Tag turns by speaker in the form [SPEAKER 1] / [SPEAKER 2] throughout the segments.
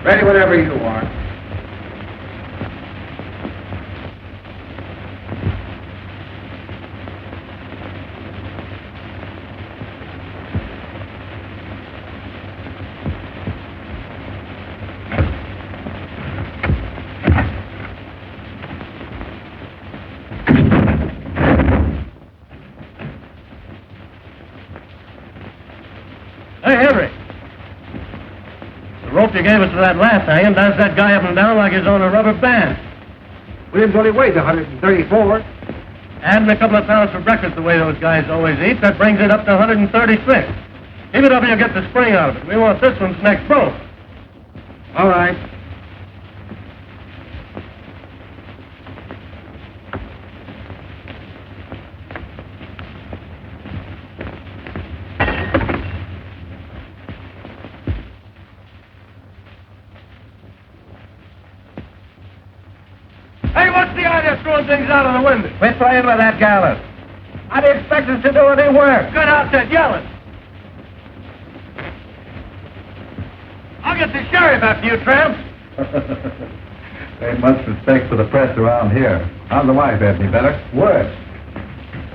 [SPEAKER 1] Ready whenever you are.
[SPEAKER 2] Hey, Everett. The rope you gave us to that last hanging does that guy up and down like he's on a rubber band.
[SPEAKER 1] Williams only weighs 134.
[SPEAKER 2] Adding a couple of pounds for breakfast the way those guys always eat, that brings it up to 136. Keep it up and you'll get the spring out of it. We want this one's next broke.
[SPEAKER 1] All right.
[SPEAKER 2] Hey, what's the idea of throwing things out of the window?
[SPEAKER 1] Quit playing with that gallows. How do you expect us to do any work?
[SPEAKER 2] Good outfit, yelling. I'll get the sheriff after you, tramps.
[SPEAKER 3] Ain't much respect for the press around here. How's the wife, Any better?
[SPEAKER 1] Worse.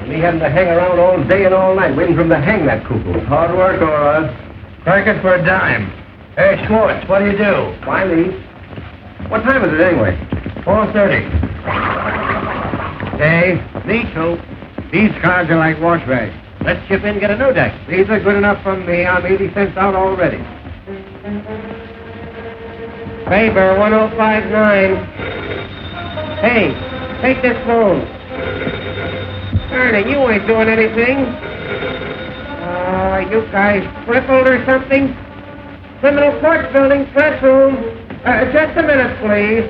[SPEAKER 1] We having to hang around all day and all night waiting for him to hang that cuckoo.
[SPEAKER 3] Hard work, all right.
[SPEAKER 1] Crack it for a dime. Hey, Schwartz, what do you do? Why leave? What time is it anyway? 4:30. Hey, me too. These cars are like wash rags. Let's chip in and get a new deck. These are good enough for me. I'm 80 cents out already. Faber, 1059. Hey, take this phone. Ernie, you ain't doing anything. You guys crippled or something? Criminal Court Building, press room. Just a minute, please.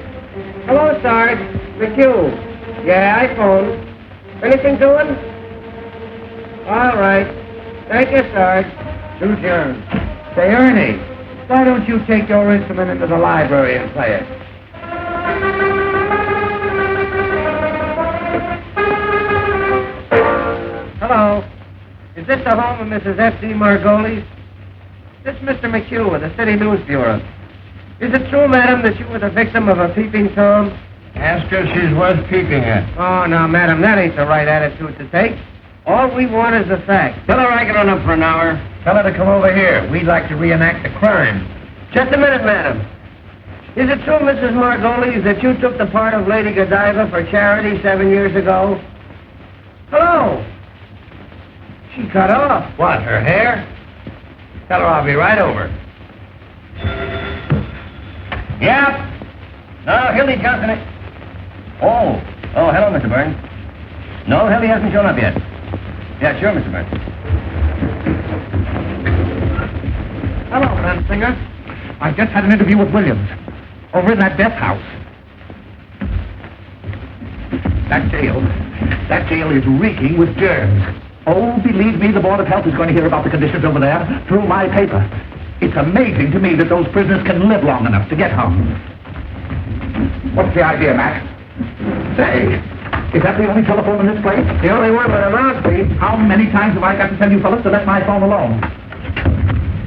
[SPEAKER 1] Hello, Sarge. McHugh. Yeah, I phoned. Anything doing? All right. Thank you, Sarge. To Jones. Say, Ernie, why don't you take your instrument into the library and play it? Hello. Is this the home of Mrs. F.D. Margolis? This is Mr. McHugh of the City News Bureau. Is it true, madam, that you were the victim of a peeping Tom?
[SPEAKER 2] Ask her if she's worth peeping at.
[SPEAKER 1] Oh, now, madam, that ain't the right attitude to take. All we want is the facts.
[SPEAKER 2] Tell her I can run up for an hour.
[SPEAKER 1] Tell her to come over here. We'd like to reenact the crime. Just a minute, madam. Is it true, Mrs. Margolis, that you took the part of Lady Godiva for charity 7 years ago? Hello. She cut off.
[SPEAKER 2] What, her hair?
[SPEAKER 1] Tell her I'll be right over.
[SPEAKER 2] Yep. No, Hildy Johnson. Oh, hello, Mr. Burns. No, Hildy hasn't shown up yet. Yeah, sure, Mr. Burns.
[SPEAKER 1] Hello, Mansinger. I just had an interview with Williams over in that death house. That jail is reeking with germs. Oh, believe me, the Board of Health is going to hear about the conditions over there through my paper. It's amazing to me that those prisoners can live long enough to get hung. What's the idea, Mac? Say, is that the only telephone in this place? The only one with a mouthpiece. How many times have I got to tell you fellas to let my phone alone?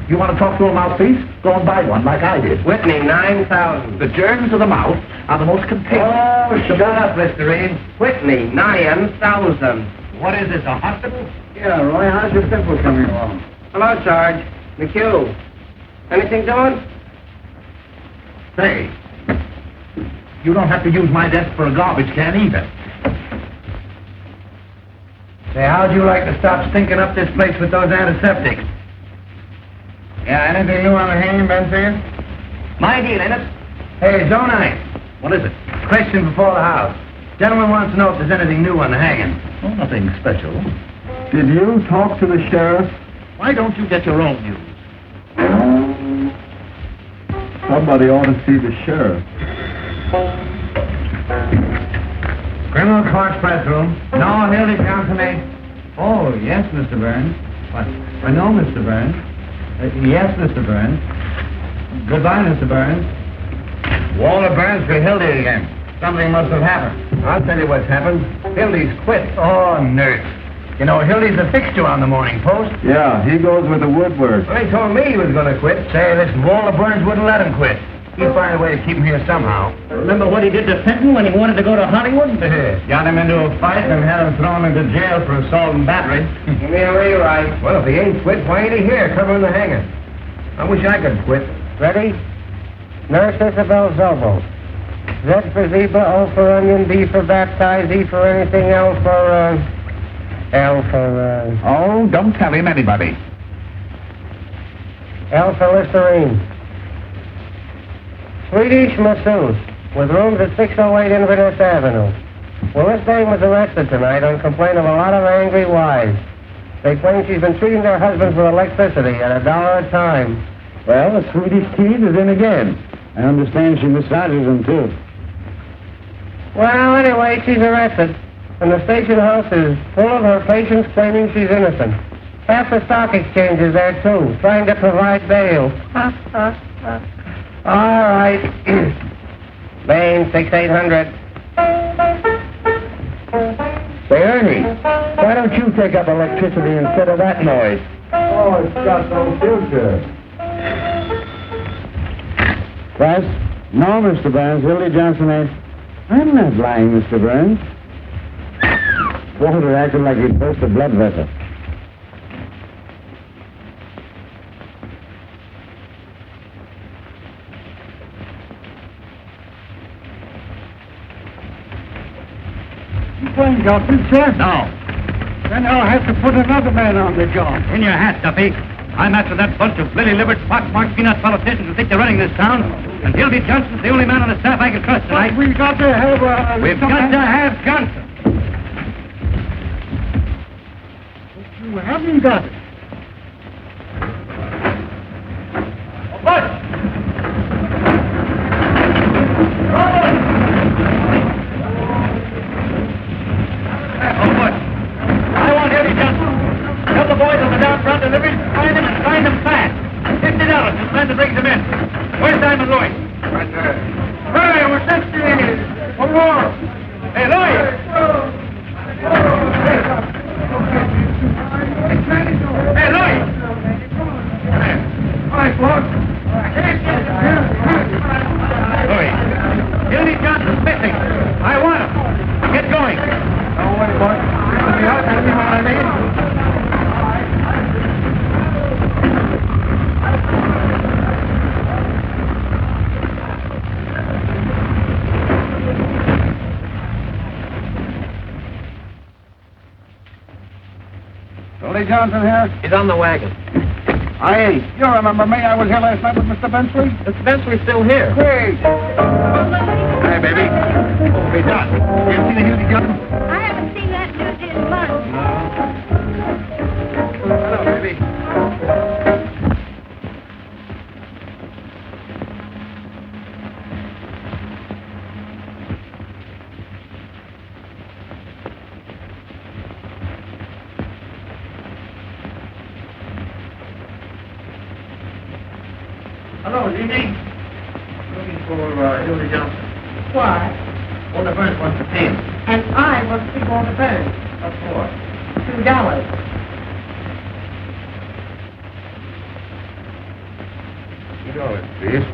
[SPEAKER 1] You want to talk to a mouthpiece? Go and buy one like I did. Whitney, 9,000. The germs of the mouth are the most contagious. Oh, shut up, Mr. Reed. Whitney, 9,000. What is this, a hospital?
[SPEAKER 3] Yeah, Roy, how's your pimple coming along?
[SPEAKER 1] Hello, Sarge. McHugh. Anything doing?
[SPEAKER 4] Say, you don't have to use my desk for a garbage can either.
[SPEAKER 1] Say, how'd you like to stop stinking up this place with those antiseptics?
[SPEAKER 2] Yeah, anything new on the hanging, Benfield?
[SPEAKER 1] My deal, ain't it? Hey, Zone 9.
[SPEAKER 4] What is it?
[SPEAKER 1] Question before the house. Gentleman wants to know if there's anything new on the hanging.
[SPEAKER 4] Oh, nothing special.
[SPEAKER 3] Did you talk to the sheriff?
[SPEAKER 4] Why don't you get your own news?
[SPEAKER 3] Somebody ought to see the sheriff.
[SPEAKER 1] Criminal Court press room. No, Hildy Johnson, eh? Oh, yes, Mr. Burns. What? No, Mr. Burns. Yes, Mr. Burns. Goodbye, Mr. Burns.
[SPEAKER 2] Walter Burns for Hildy again. Something must have happened.
[SPEAKER 1] I'll tell you what's happened. Hildy's quit.
[SPEAKER 2] Oh, nurse. You know, Hildy's a fixture on the Morning Post.
[SPEAKER 3] Yeah, he goes with the woodwork.
[SPEAKER 1] Well, he told me he was going to quit.
[SPEAKER 2] Say, listen, Walter Burns wouldn't let him quit. He'd find a way to keep him here somehow.
[SPEAKER 4] Remember what he did to Fenton when he wanted to go to Hollywood?
[SPEAKER 2] Got him into a fight and had him thrown into jail for assault and battery.
[SPEAKER 5] Give me a rewrite.
[SPEAKER 2] Well, if he ain't quit, why ain't he here covering the hanger? I wish I could quit.
[SPEAKER 5] Ready? Nurse Isabel's elbow. Z for zebra, O for onion, B for baptize, E for anything, L for,
[SPEAKER 1] Oh, don't tell him anybody.
[SPEAKER 5] L for Listerine. Swedish masseuse, with rooms at 608 Inverness Avenue. Well, this dame was arrested tonight on complaint of a lot of angry wives. They claim she's been treating their husbands with electricity at $1 a time.
[SPEAKER 2] Well, the Swedish tease is in again. I understand she massages them, too.
[SPEAKER 5] Well, anyway, she's arrested. And the station house is full of her patients claiming she's innocent. Half the stock exchange is there, too, trying to provide bail. All right. Bain, 6800.
[SPEAKER 2] Say, Ernie, why don't you take up electricity instead of that noise?
[SPEAKER 3] Oh, it's got no future.
[SPEAKER 2] Class? No, Mr. Burns. Hildy Johnson ain't. I'm not lying, Mr. Burns. Walter acted like he'd burst a blood vessel.
[SPEAKER 4] You playing Johnson, sir? No. Then I'll have to put another man on the job. In your hat, Duffy. I'm after that bunch of lily-livered, pock-marked peanut politicians who think they're running this town. And Hildy Johnson's the only man on the staff I can trust tonight. We've got to have We've got to have Johnson. You haven't got it. What? I want Hildy Johnson. Tell the boys on the down front deliveries to find him and find him fast. $50 to spend to bring them in. Where's Simon Louis?
[SPEAKER 3] Right there.
[SPEAKER 4] Hey, we're sent to you. For more. Hey, Louis! Hey, Louis! Hi, Clark. Louis, Hildy Johnson's missing. I want him. Get going. Don't worry, boy. Let me out. You know what I mean?
[SPEAKER 3] Hildy Johnson here?
[SPEAKER 5] He's on the wagon.
[SPEAKER 3] Aye. You remember me? I was here last night with Mr. Bensley.
[SPEAKER 5] Mr. Bensley's still here.
[SPEAKER 3] Great.
[SPEAKER 1] Hey, baby. Hey, Doc. You ever seen the Hildy Johnson?
[SPEAKER 6] I haven't seen that dude in months.
[SPEAKER 1] Hello, baby.
[SPEAKER 4] Hello, is he me? Looking for Hildy Johnson.
[SPEAKER 6] Why?
[SPEAKER 4] Walter Burns wants to pay him.
[SPEAKER 6] And I want to see Walter Burns.
[SPEAKER 4] What for?
[SPEAKER 6] $2.
[SPEAKER 3] $2, please.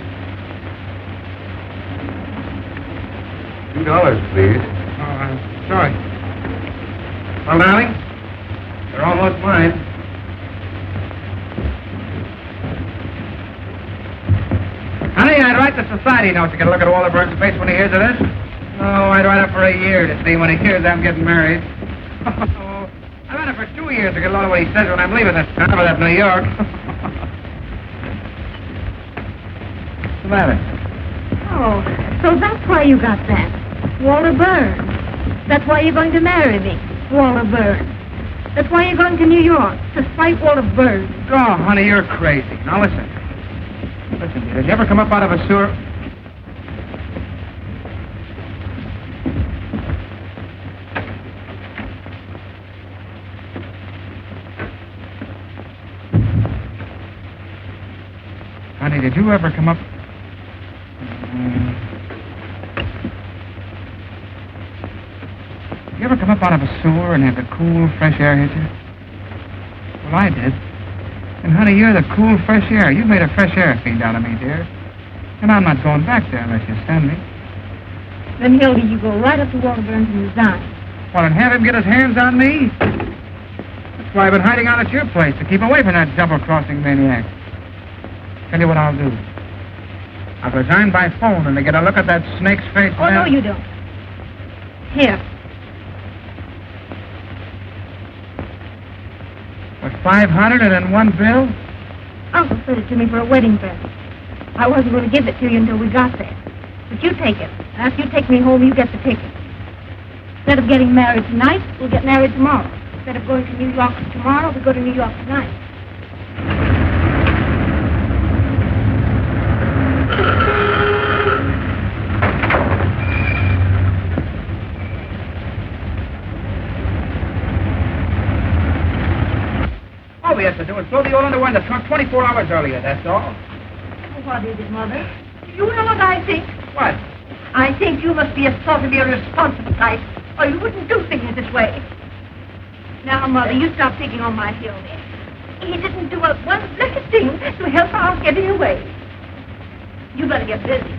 [SPEAKER 3] $2, please.
[SPEAKER 4] Oh, I'm sorry. Well, darling, they're almost mine. Honey, I'd write the society note to get a look at Walter Burns' face when he hears of this. Oh, I'd write up for a year to see when he hears I'm getting married. Oh, I've had it for 2 years to get a lot of what he says when I'm leaving this town or that New York. What's the matter?
[SPEAKER 6] Oh, so that's why you got that. Walter Burns. That's why you're going to marry me. Walter Burns. That's why you're going to New York, to spite Walter Burns.
[SPEAKER 4] Oh, honey, you're crazy. Now, listen. Listen, did you ever come up out of a sewer? Honey, did you ever come up... You ever come up out of a sewer and have the cool, fresh air hit you? Well, I did. And, honey, you're the cool, fresh air. You've made a fresh air fiend out of me, dear. And I'm not going back there unless you send me.
[SPEAKER 6] Then, Hildy, you go right up to Walter Burns and resign.
[SPEAKER 4] Well, and have him get his hands on me? That's why I've been hiding out at your place, to keep away from that double-crossing maniac. Tell you what I'll do. I'll resign by phone and they get a look at that snake's face.
[SPEAKER 6] Oh, no, you don't. Here.
[SPEAKER 4] With 500 and in one bill?
[SPEAKER 6] Uncle sent it to me for a wedding present. I wasn't going to give it to you until we got there. But you take it. After you take me home, you get the ticket. Instead of getting married tonight, we'll get married tomorrow. Instead of going to New York tomorrow, we go to New York tonight.
[SPEAKER 4] All we have to do is throw the old underwear in the trunk 24 hours earlier, that's all.
[SPEAKER 6] What is it, Mother? You know what I think?
[SPEAKER 4] What?
[SPEAKER 6] I think you must be a sort of irresponsible type, or you wouldn't do things this way. Now, Mother, you stop picking on my Hildy. He didn't do one blessed thing to help our getting away. You better get busy.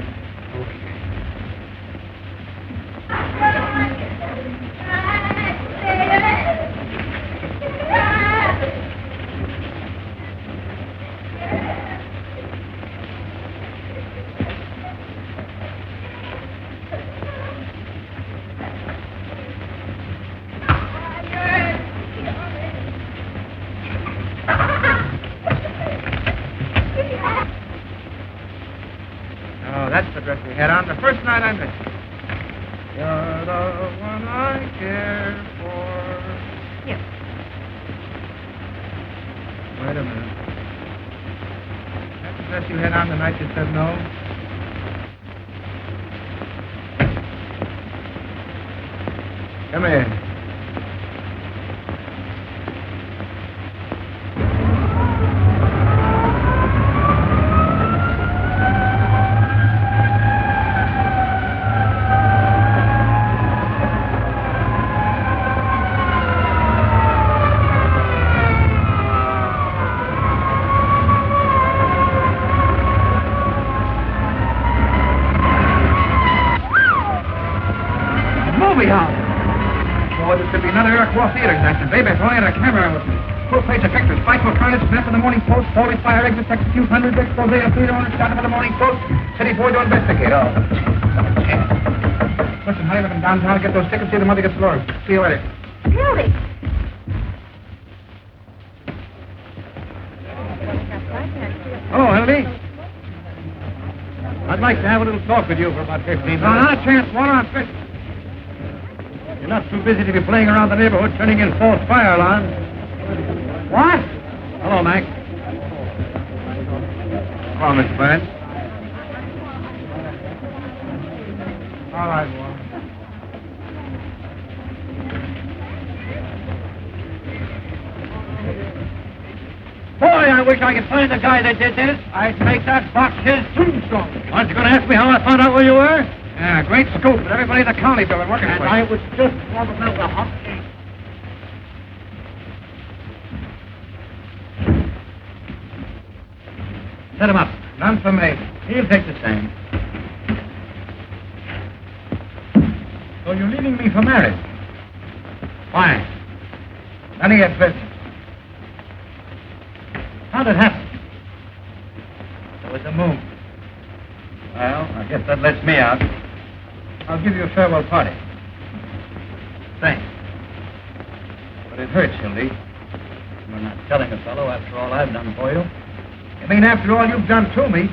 [SPEAKER 4] That's the dress we had on the first night I met you. You're the one I care for.
[SPEAKER 6] Here.
[SPEAKER 4] Wait a minute. That's the dress you had on the night you said no? Come here. Baby, throwing at a camera with full-page effectors, spiteful carnage, snap of the Morning Post, holy fire, exit, execute, hundreds, expose, of theater owners, startup of the Morning Post, city boy to investigate. Oh, listen, hurry up and downtown, get those tickets, see the mother gets lost. See you later.
[SPEAKER 6] Hildy.
[SPEAKER 4] Hello, Hildy. I'd like to have a little talk with you for about 15 minutes. No, not a chance. Water on fish. You're not too busy to be playing around the neighborhood turning in false fire alarms. What? Hello, Mac. Hello, Mr. Burns. All right, Walt. Boy, I wish I could find the guy that did this. I'd make that box his tombstone. Aren't you going to ask me how I found out where you were? Yeah, great scoop, but everybody in the county bill working for you. I was just warming up the hot seat. Set him up. None for me. He'll take the same. So you're leaving me for marriage? Why? None of your business. How'd it happen? There was a moon. Well, I guess that lets me out. I'll give you a farewell party. Thanks. But it hurts, Hildy. You're not telling a fellow after all I've done for you. You mean after all you've done to me?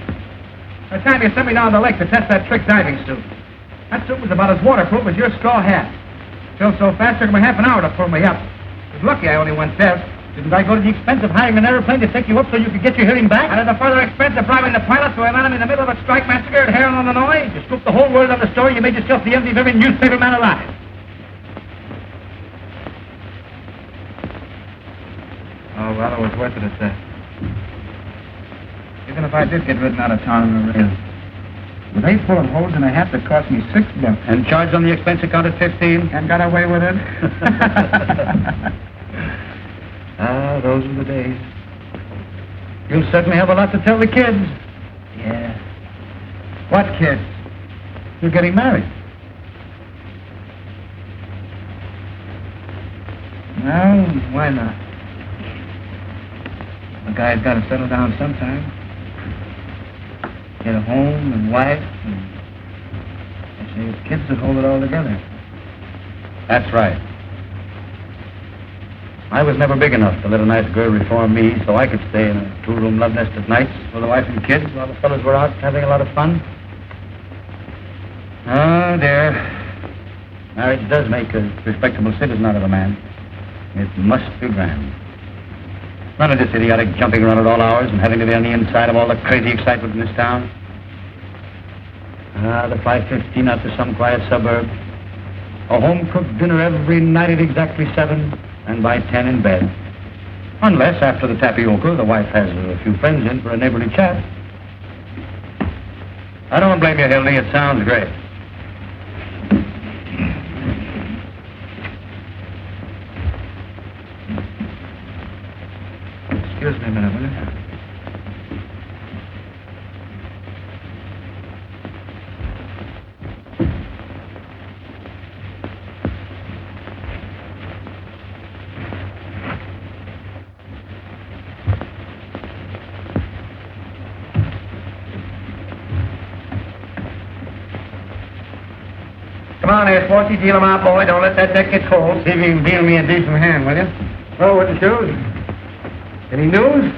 [SPEAKER 4] The time you sent me down the lake to test that trick diving suit. That suit was about as waterproof as your straw hat. Filled so fast, it took me half an hour to pull me up. It was lucky I only went test. Didn't I go to the expense of hiring an airplane to take you up so you could get your hearing back? And at the further expense of bribing the pilot so I landed in the middle of a strike massacre at Harrow, Illinois? You scooped the whole world on the story, you made yourself the envy of every newspaper man alive. Oh, well, it was worth it at that. Even if I did get ridden out of town in the rail. With 8 bullet holes in a hat that cost me $6. And charged on the expense account at 15? And got away with it? Ah, those were the days. You'll certainly have a lot to tell the kids. Yeah.
[SPEAKER 1] What kids? You're getting married.
[SPEAKER 4] Well, why not? A guy's got to settle down sometime. Get a home and wife, and they say his kids that hold it all together.
[SPEAKER 1] That's right. I was never big enough to let a nice girl reform me so I could stay in a two-room love nest at nights with a wife and kids while the fellas were out having a lot of fun. Oh, dear. Marriage does make a respectable citizen out of a man. It must be grand. None of this idiotic jumping around at all hours and having to be on the inside of all the crazy excitement in this town. The 5:15 out to some quiet suburb. A home-cooked dinner every night at exactly 7, and by 10 in bed. Unless, after the tapioca, the wife has a few friends in for a neighborly chat. I don't blame you, Hildy. It sounds great. Excuse me a minute, will you?
[SPEAKER 5] Come on there, Sporty. Deal him out, boy. Don't let that deck get cold.
[SPEAKER 4] See if you can deal me a decent hand, will you?
[SPEAKER 5] Oh, with the shoes. Any news?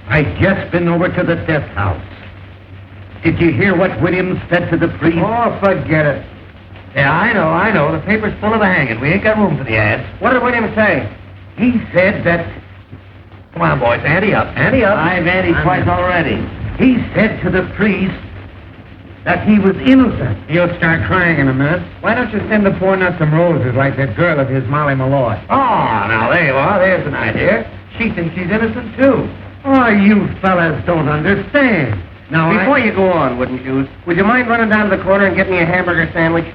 [SPEAKER 1] I just been over to the death house. Did you hear what Williams said to the priest?
[SPEAKER 5] Oh, forget it.
[SPEAKER 1] Yeah, I know. The paper's full of the hanging. We ain't got room for the ads.
[SPEAKER 5] What did William say?
[SPEAKER 1] He said that... Come on, boys, ante up.
[SPEAKER 4] I've anted twice already.
[SPEAKER 1] He said to the priest that he was innocent.
[SPEAKER 4] You'll start crying in a minute. Why don't you send the poor nut some roses like that girl of his, Molly Malloy?
[SPEAKER 1] Oh, now there you are. There's an idea. She thinks she's innocent, too. Oh, you fellas don't understand. Now,
[SPEAKER 5] Before you go on, Wooden Shoes, would you mind running down to the corner and getting me a hamburger sandwich?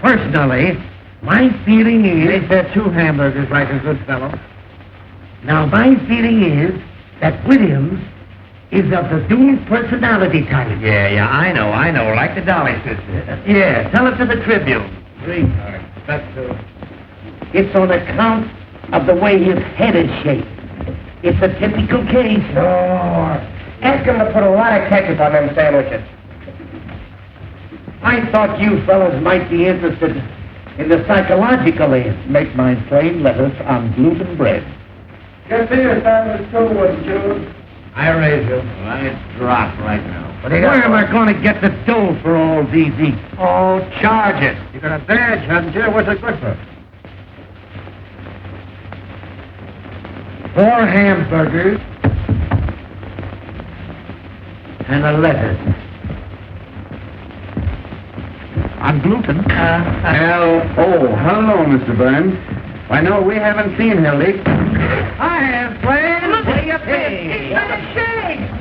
[SPEAKER 1] Personally, my feeling is...
[SPEAKER 4] There 2 hamburgers like a good fellow.
[SPEAKER 1] Now, my feeling is that Williams is of the dual personality type.
[SPEAKER 4] Yeah, I know. Like the Dolly sisters.
[SPEAKER 1] Yeah, tell it to the Tribune.
[SPEAKER 4] Sweetheart, that's so.
[SPEAKER 1] It's on account of the way his head is shaped. It's a typical case.
[SPEAKER 5] Ask him to put a lot of ketchup on them sandwiches.
[SPEAKER 1] I thought you fellas might be interested in the psychological end. Make mine plain lettuce on gluten bread.
[SPEAKER 5] Just see your sandwich too, Wooden Shoes.
[SPEAKER 4] I raise you. I drop right now.
[SPEAKER 1] Where am I going to get the dough for all these eats?
[SPEAKER 4] Oh, charge it. You got a badge, haven't you? What's it good for?
[SPEAKER 1] 4 hamburgers and a lettuce. On gluten.
[SPEAKER 4] Hello, Mr. Burns. I know we haven't seen Hildy.
[SPEAKER 1] I have plans. What do you think?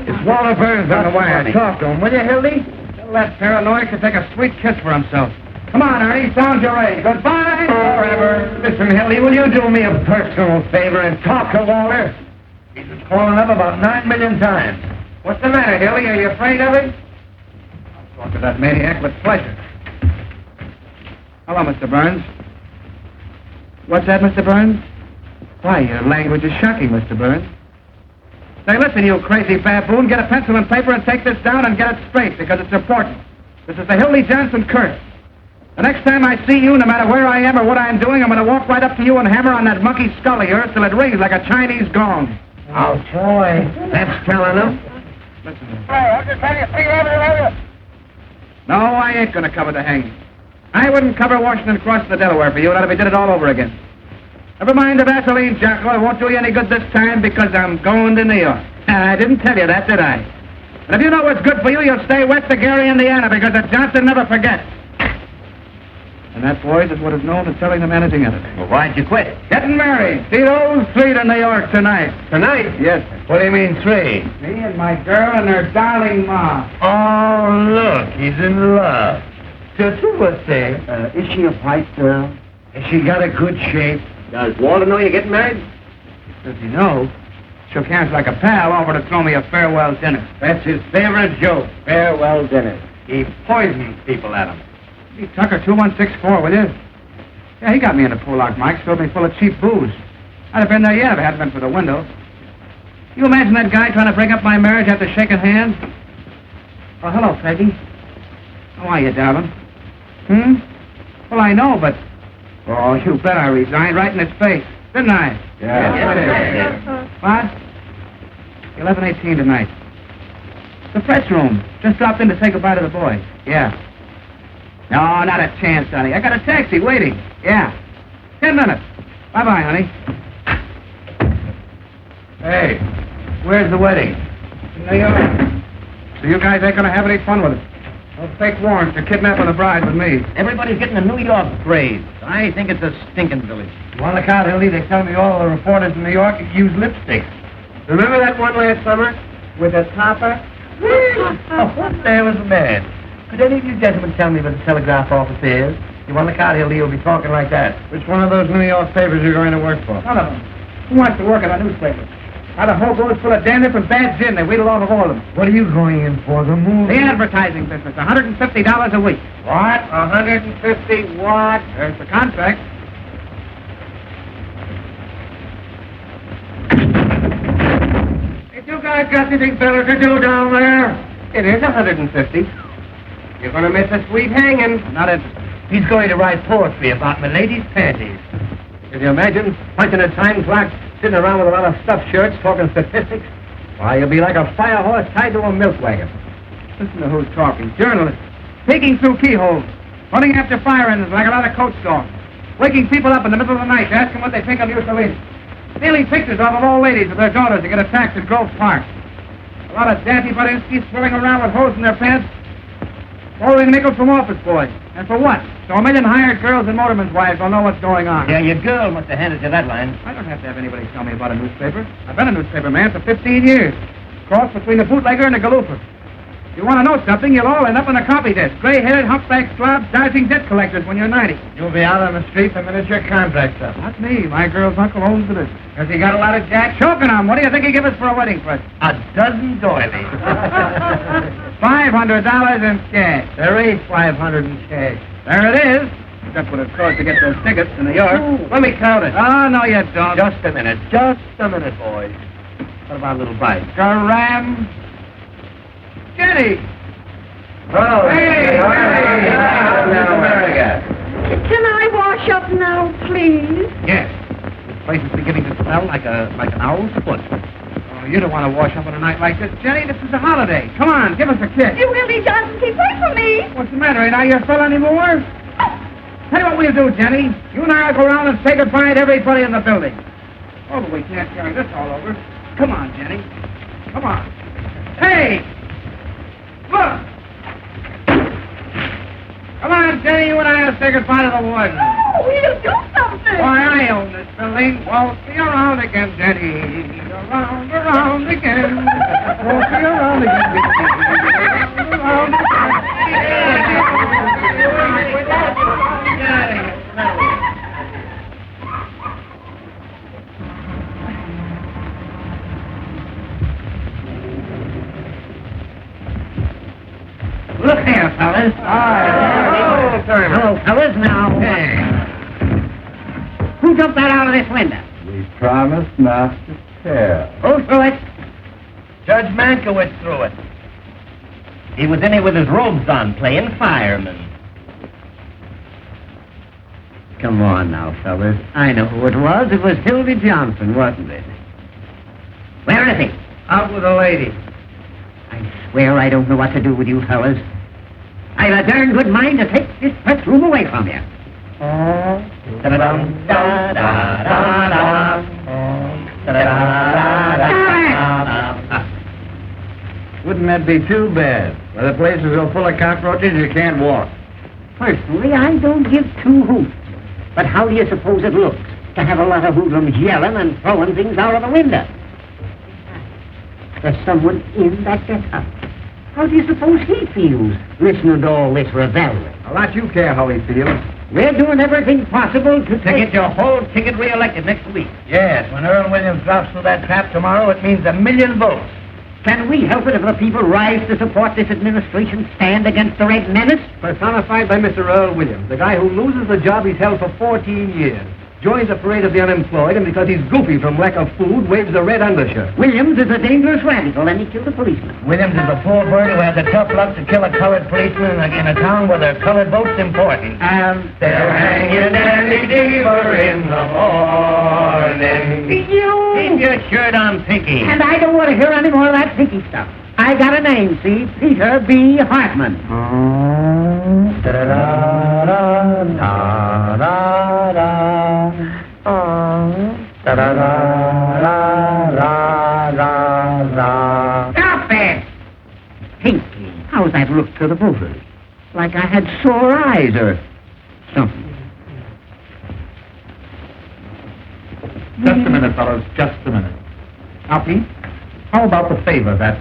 [SPEAKER 4] It's Walter Burns on the wire. Talk to him, will you, Hildy? Tell that paranoid to take a sweet kiss for himself. Come on, Ernie. Sound your age. Goodbye forever. Listen, Hildy, will you do me a personal favor and talk to Walter? He's been calling up about 9 million times. What's the matter, Hildy? Are you afraid of him? I'll talk to that maniac with pleasure. Hello, Mr. Burns. What's that, Mr. Burns? Why, your language is shocking, Mr. Burns. Say, listen, you crazy baboon, get a pencil and paper and take this down and get it straight, because it's important. This is the Hildy Johnson curse. The next time I see you, no matter where I am or what I'm doing, I'm going to walk right up to you and hammer on that monkey skull of yours till it rings like a Chinese gong.
[SPEAKER 5] Oh, boy. That's telling him.
[SPEAKER 4] Listen to me. I'm just trying to figure out. No, I ain't going to cover the hanging. I wouldn't cover Washington crossing the Delaware for you, not if we did it all over again. Never mind the Vaseline, Jocko. It won't do you any good this time because I'm going to New York. I didn't tell you that, did I? And if you know what's good for you, you'll stay west of Gary, Indiana, because the Johnson never forgets. And that, boys, is what is known as telling the managing editor.
[SPEAKER 2] Well, why'd you quit?
[SPEAKER 4] Getting married. See those 3 to New York tonight.
[SPEAKER 5] Tonight?
[SPEAKER 4] Yes, sir.
[SPEAKER 2] What do you mean, 3?
[SPEAKER 4] Me and my girl and her darling ma.
[SPEAKER 2] Oh, look, he's in love.
[SPEAKER 1] Just what's say? Is she a white girl? Has she got a good shape?
[SPEAKER 5] Does Walter know you're getting married?
[SPEAKER 4] Does he know? Shook hands like a pal, offered to throw me a farewell dinner.
[SPEAKER 5] That's his favorite joke, farewell dinner.
[SPEAKER 4] He poisons people at him. Hey, Tucker, 2164, will you? Yeah, he got me in a Pollock, Mike. Filled me full of cheap booze. I'd have been there yet if it hadn't been for the window. You imagine that guy trying to break up my marriage after shaking hands? Oh, hello, Peggy. How are you, darling? Well, I know, but... Oh, you bet I resigned right in his face, didn't I?
[SPEAKER 3] Yeah.
[SPEAKER 4] What? 11:18 tonight. The press room. Just dropped in to say goodbye to the boys. Yeah. No, not a chance, honey. I got a taxi waiting. Yeah. 10 minutes. Bye-bye, honey.
[SPEAKER 3] Hey, where's the wedding?
[SPEAKER 4] In New York. So you guys ain't gonna have any fun with it. No fake warrants for kidnapping the bride with me.
[SPEAKER 2] Everybody's getting a New York craze. I think it's a stinking village.
[SPEAKER 5] On the count, Hildy, they tell me all the reporters in New York use lipstick. Remember that one last summer with the topper? Oh, what the hell is the man? Could any of you gentlemen tell me where the telegraph office is? You want the count, Hildy, you'll be talking like that.
[SPEAKER 4] Which one of those New York papers you're going to work for? None of them. Who wants to work at a newspaper? Now the whole boat's full of damn and bad gin. They wheedle off of all of them.
[SPEAKER 5] What are you going in for, the movie?
[SPEAKER 4] The advertising business, $150 a week.
[SPEAKER 5] What? 150 what?
[SPEAKER 4] There's the contract. If you guys got anything better to do down there?
[SPEAKER 5] It is 150. You're going to miss a sweet hanging.
[SPEAKER 4] Not interested.
[SPEAKER 5] He's going to write poetry about my lady's panties. Can you imagine punching a time clock, sitting around with a lot of stuffed shirts, talking statistics? Why, you'll be like a fire horse tied to a milk wagon.
[SPEAKER 4] Listen to who's talking. Journalists. Peeking through keyholes. Running after fire engines like a lot of coach dogs. Waking people up in the middle of the night to ask them what they think of Mussolini. Stealing pictures off of old ladies with their daughters to get a tax at Grove Park. A lot of daffy Budinsky's swirling around with holes in their pants. Borrowing nickels from office boys. And for what? So a million hired girls and motormen's wives will know what's going on.
[SPEAKER 2] Yeah, your girl must have handed you that line.
[SPEAKER 4] I don't have to have anybody tell me about a newspaper. I've been a newspaper man for 15 years. Cross between the bootlegger and the galooper. If you want to know something, you'll all end up on a copy desk. Gray-headed, humpback slobs, dodging debt collectors when you're 90.
[SPEAKER 5] You'll be out on the street the minute your contract's up.
[SPEAKER 4] Not me. My girl's uncle owns the business.
[SPEAKER 5] Has he got a lot of jacks?
[SPEAKER 4] Choking on. What do you think he give us for a wedding present?
[SPEAKER 5] A dozen doilies.
[SPEAKER 4] $500 in cash.
[SPEAKER 5] There ain't 500 in cash.
[SPEAKER 4] There it is. That's what it cost to get those tickets to New York.
[SPEAKER 5] Let me count it.
[SPEAKER 4] Oh, no, you don't.
[SPEAKER 5] Just a minute, boys. What about a little bite?
[SPEAKER 4] Garam. Jenny.
[SPEAKER 5] Oh,
[SPEAKER 4] Hey,
[SPEAKER 5] America.
[SPEAKER 6] Can I wash up now, please?
[SPEAKER 4] Yes. This place is beginning to smell like an owl's foot. Oh, you don't want to wash up on a night like this, Jenny. This is a holiday. Come on, give us a kiss.
[SPEAKER 6] You really Johnson, keep away from me.
[SPEAKER 4] What's the matter? Ain't I your fella anymore? Tell you what we'll do, Jenny. You and I will go around and say goodbye to everybody in the building. Oh, but we can't carry this all over. Come on, Jenny. Come on. Hey! Look! Come on, Jenny, you and I will say goodbye to the warden.
[SPEAKER 6] No, we'll do something.
[SPEAKER 4] Why, I own this building. Waltz me around again, Jenny. Around again. Waltz me around again. Around
[SPEAKER 2] Look here, fellas. Hello, fellas. Now, who jumped that out of this window?
[SPEAKER 3] We promised not to tell.
[SPEAKER 2] Who threw it?
[SPEAKER 5] Judge Mankiewicz threw it.
[SPEAKER 2] He was in here with his robes on, playing fireman. Come on now, fellas. I know who it was. It was Hildy Johnson, wasn't it? Where is he?
[SPEAKER 5] Out with a lady.
[SPEAKER 2] I swear I don't know what to do with you fellas. I've a darn good mind to take this press room away from you. Da-da-dum, da-da-da-da. Da-da-da-da-da.
[SPEAKER 5] Wouldn't that be too bad? Well, the place is so full of cockroaches you can't walk.
[SPEAKER 2] Personally, I don't give two hoots. But how do you suppose it looks to have a lot of hoodlums yelling and throwing things out of the window? There's someone in that gets up. How do you suppose he feels listening to all this revelry?
[SPEAKER 5] A lot you care how he feels.
[SPEAKER 4] We're doing everything possible to
[SPEAKER 2] get your whole ticket re-elected next week.
[SPEAKER 5] Yes, when Earl Williams drops through that trap tomorrow, it means 1,000,000 votes.
[SPEAKER 4] Can we help it if the people rise to support this administration's stand against the Red Menace?
[SPEAKER 5] Personified by Mr. Earl Williams, the guy who loses the job he's held for 14 years. Joins the parade of the unemployed, and because he's goofy from lack of food, waves a red undershirt.
[SPEAKER 4] Williams is a dangerous radical, and he killed a policeman.
[SPEAKER 5] Williams is the poor bird who had the tough luck to kill a colored policeman in a town where the colored vote's important.
[SPEAKER 4] And
[SPEAKER 5] they'll hang you Dandy Deaver in the morning.
[SPEAKER 2] Keep your shirt on, Pinky.
[SPEAKER 4] And I don't want to hear any more of that pinky stuff. I got a name, see? Peter B. Hartman. Stop it! Pinky, how's that look to the voters? Like I had sore eyes or something.
[SPEAKER 1] Just a minute, fellows, just a minute. Now, Pete, how about the favor that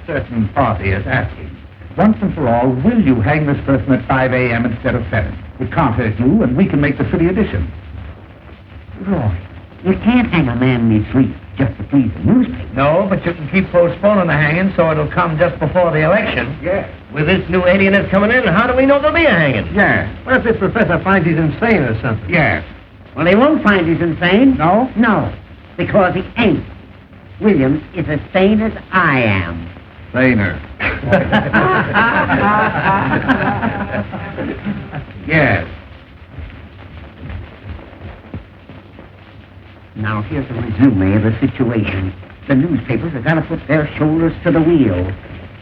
[SPEAKER 1] certain party is asking? Once and for all, will you hang this person at 5 a.m. instead of 7? It can't hurt you, and we can make the city edition.
[SPEAKER 4] Roy, you can't hang a man in his sleep just to please the newspaper.
[SPEAKER 5] No, but you can keep postponing the hanging so it'll come just before the election.
[SPEAKER 1] Yes.
[SPEAKER 2] With this new alienist coming in, how do we know there'll be a hanging?
[SPEAKER 1] Yes.
[SPEAKER 5] What if this professor finds he's insane or something?
[SPEAKER 1] Yes.
[SPEAKER 4] Well, they won't find he's insane.
[SPEAKER 1] No?
[SPEAKER 4] No, because he ain't. Williams is as sane as I am.
[SPEAKER 1] Saner. Yes.
[SPEAKER 4] Now, here's a resume of the situation. The newspapers have got to put their shoulders to the wheel.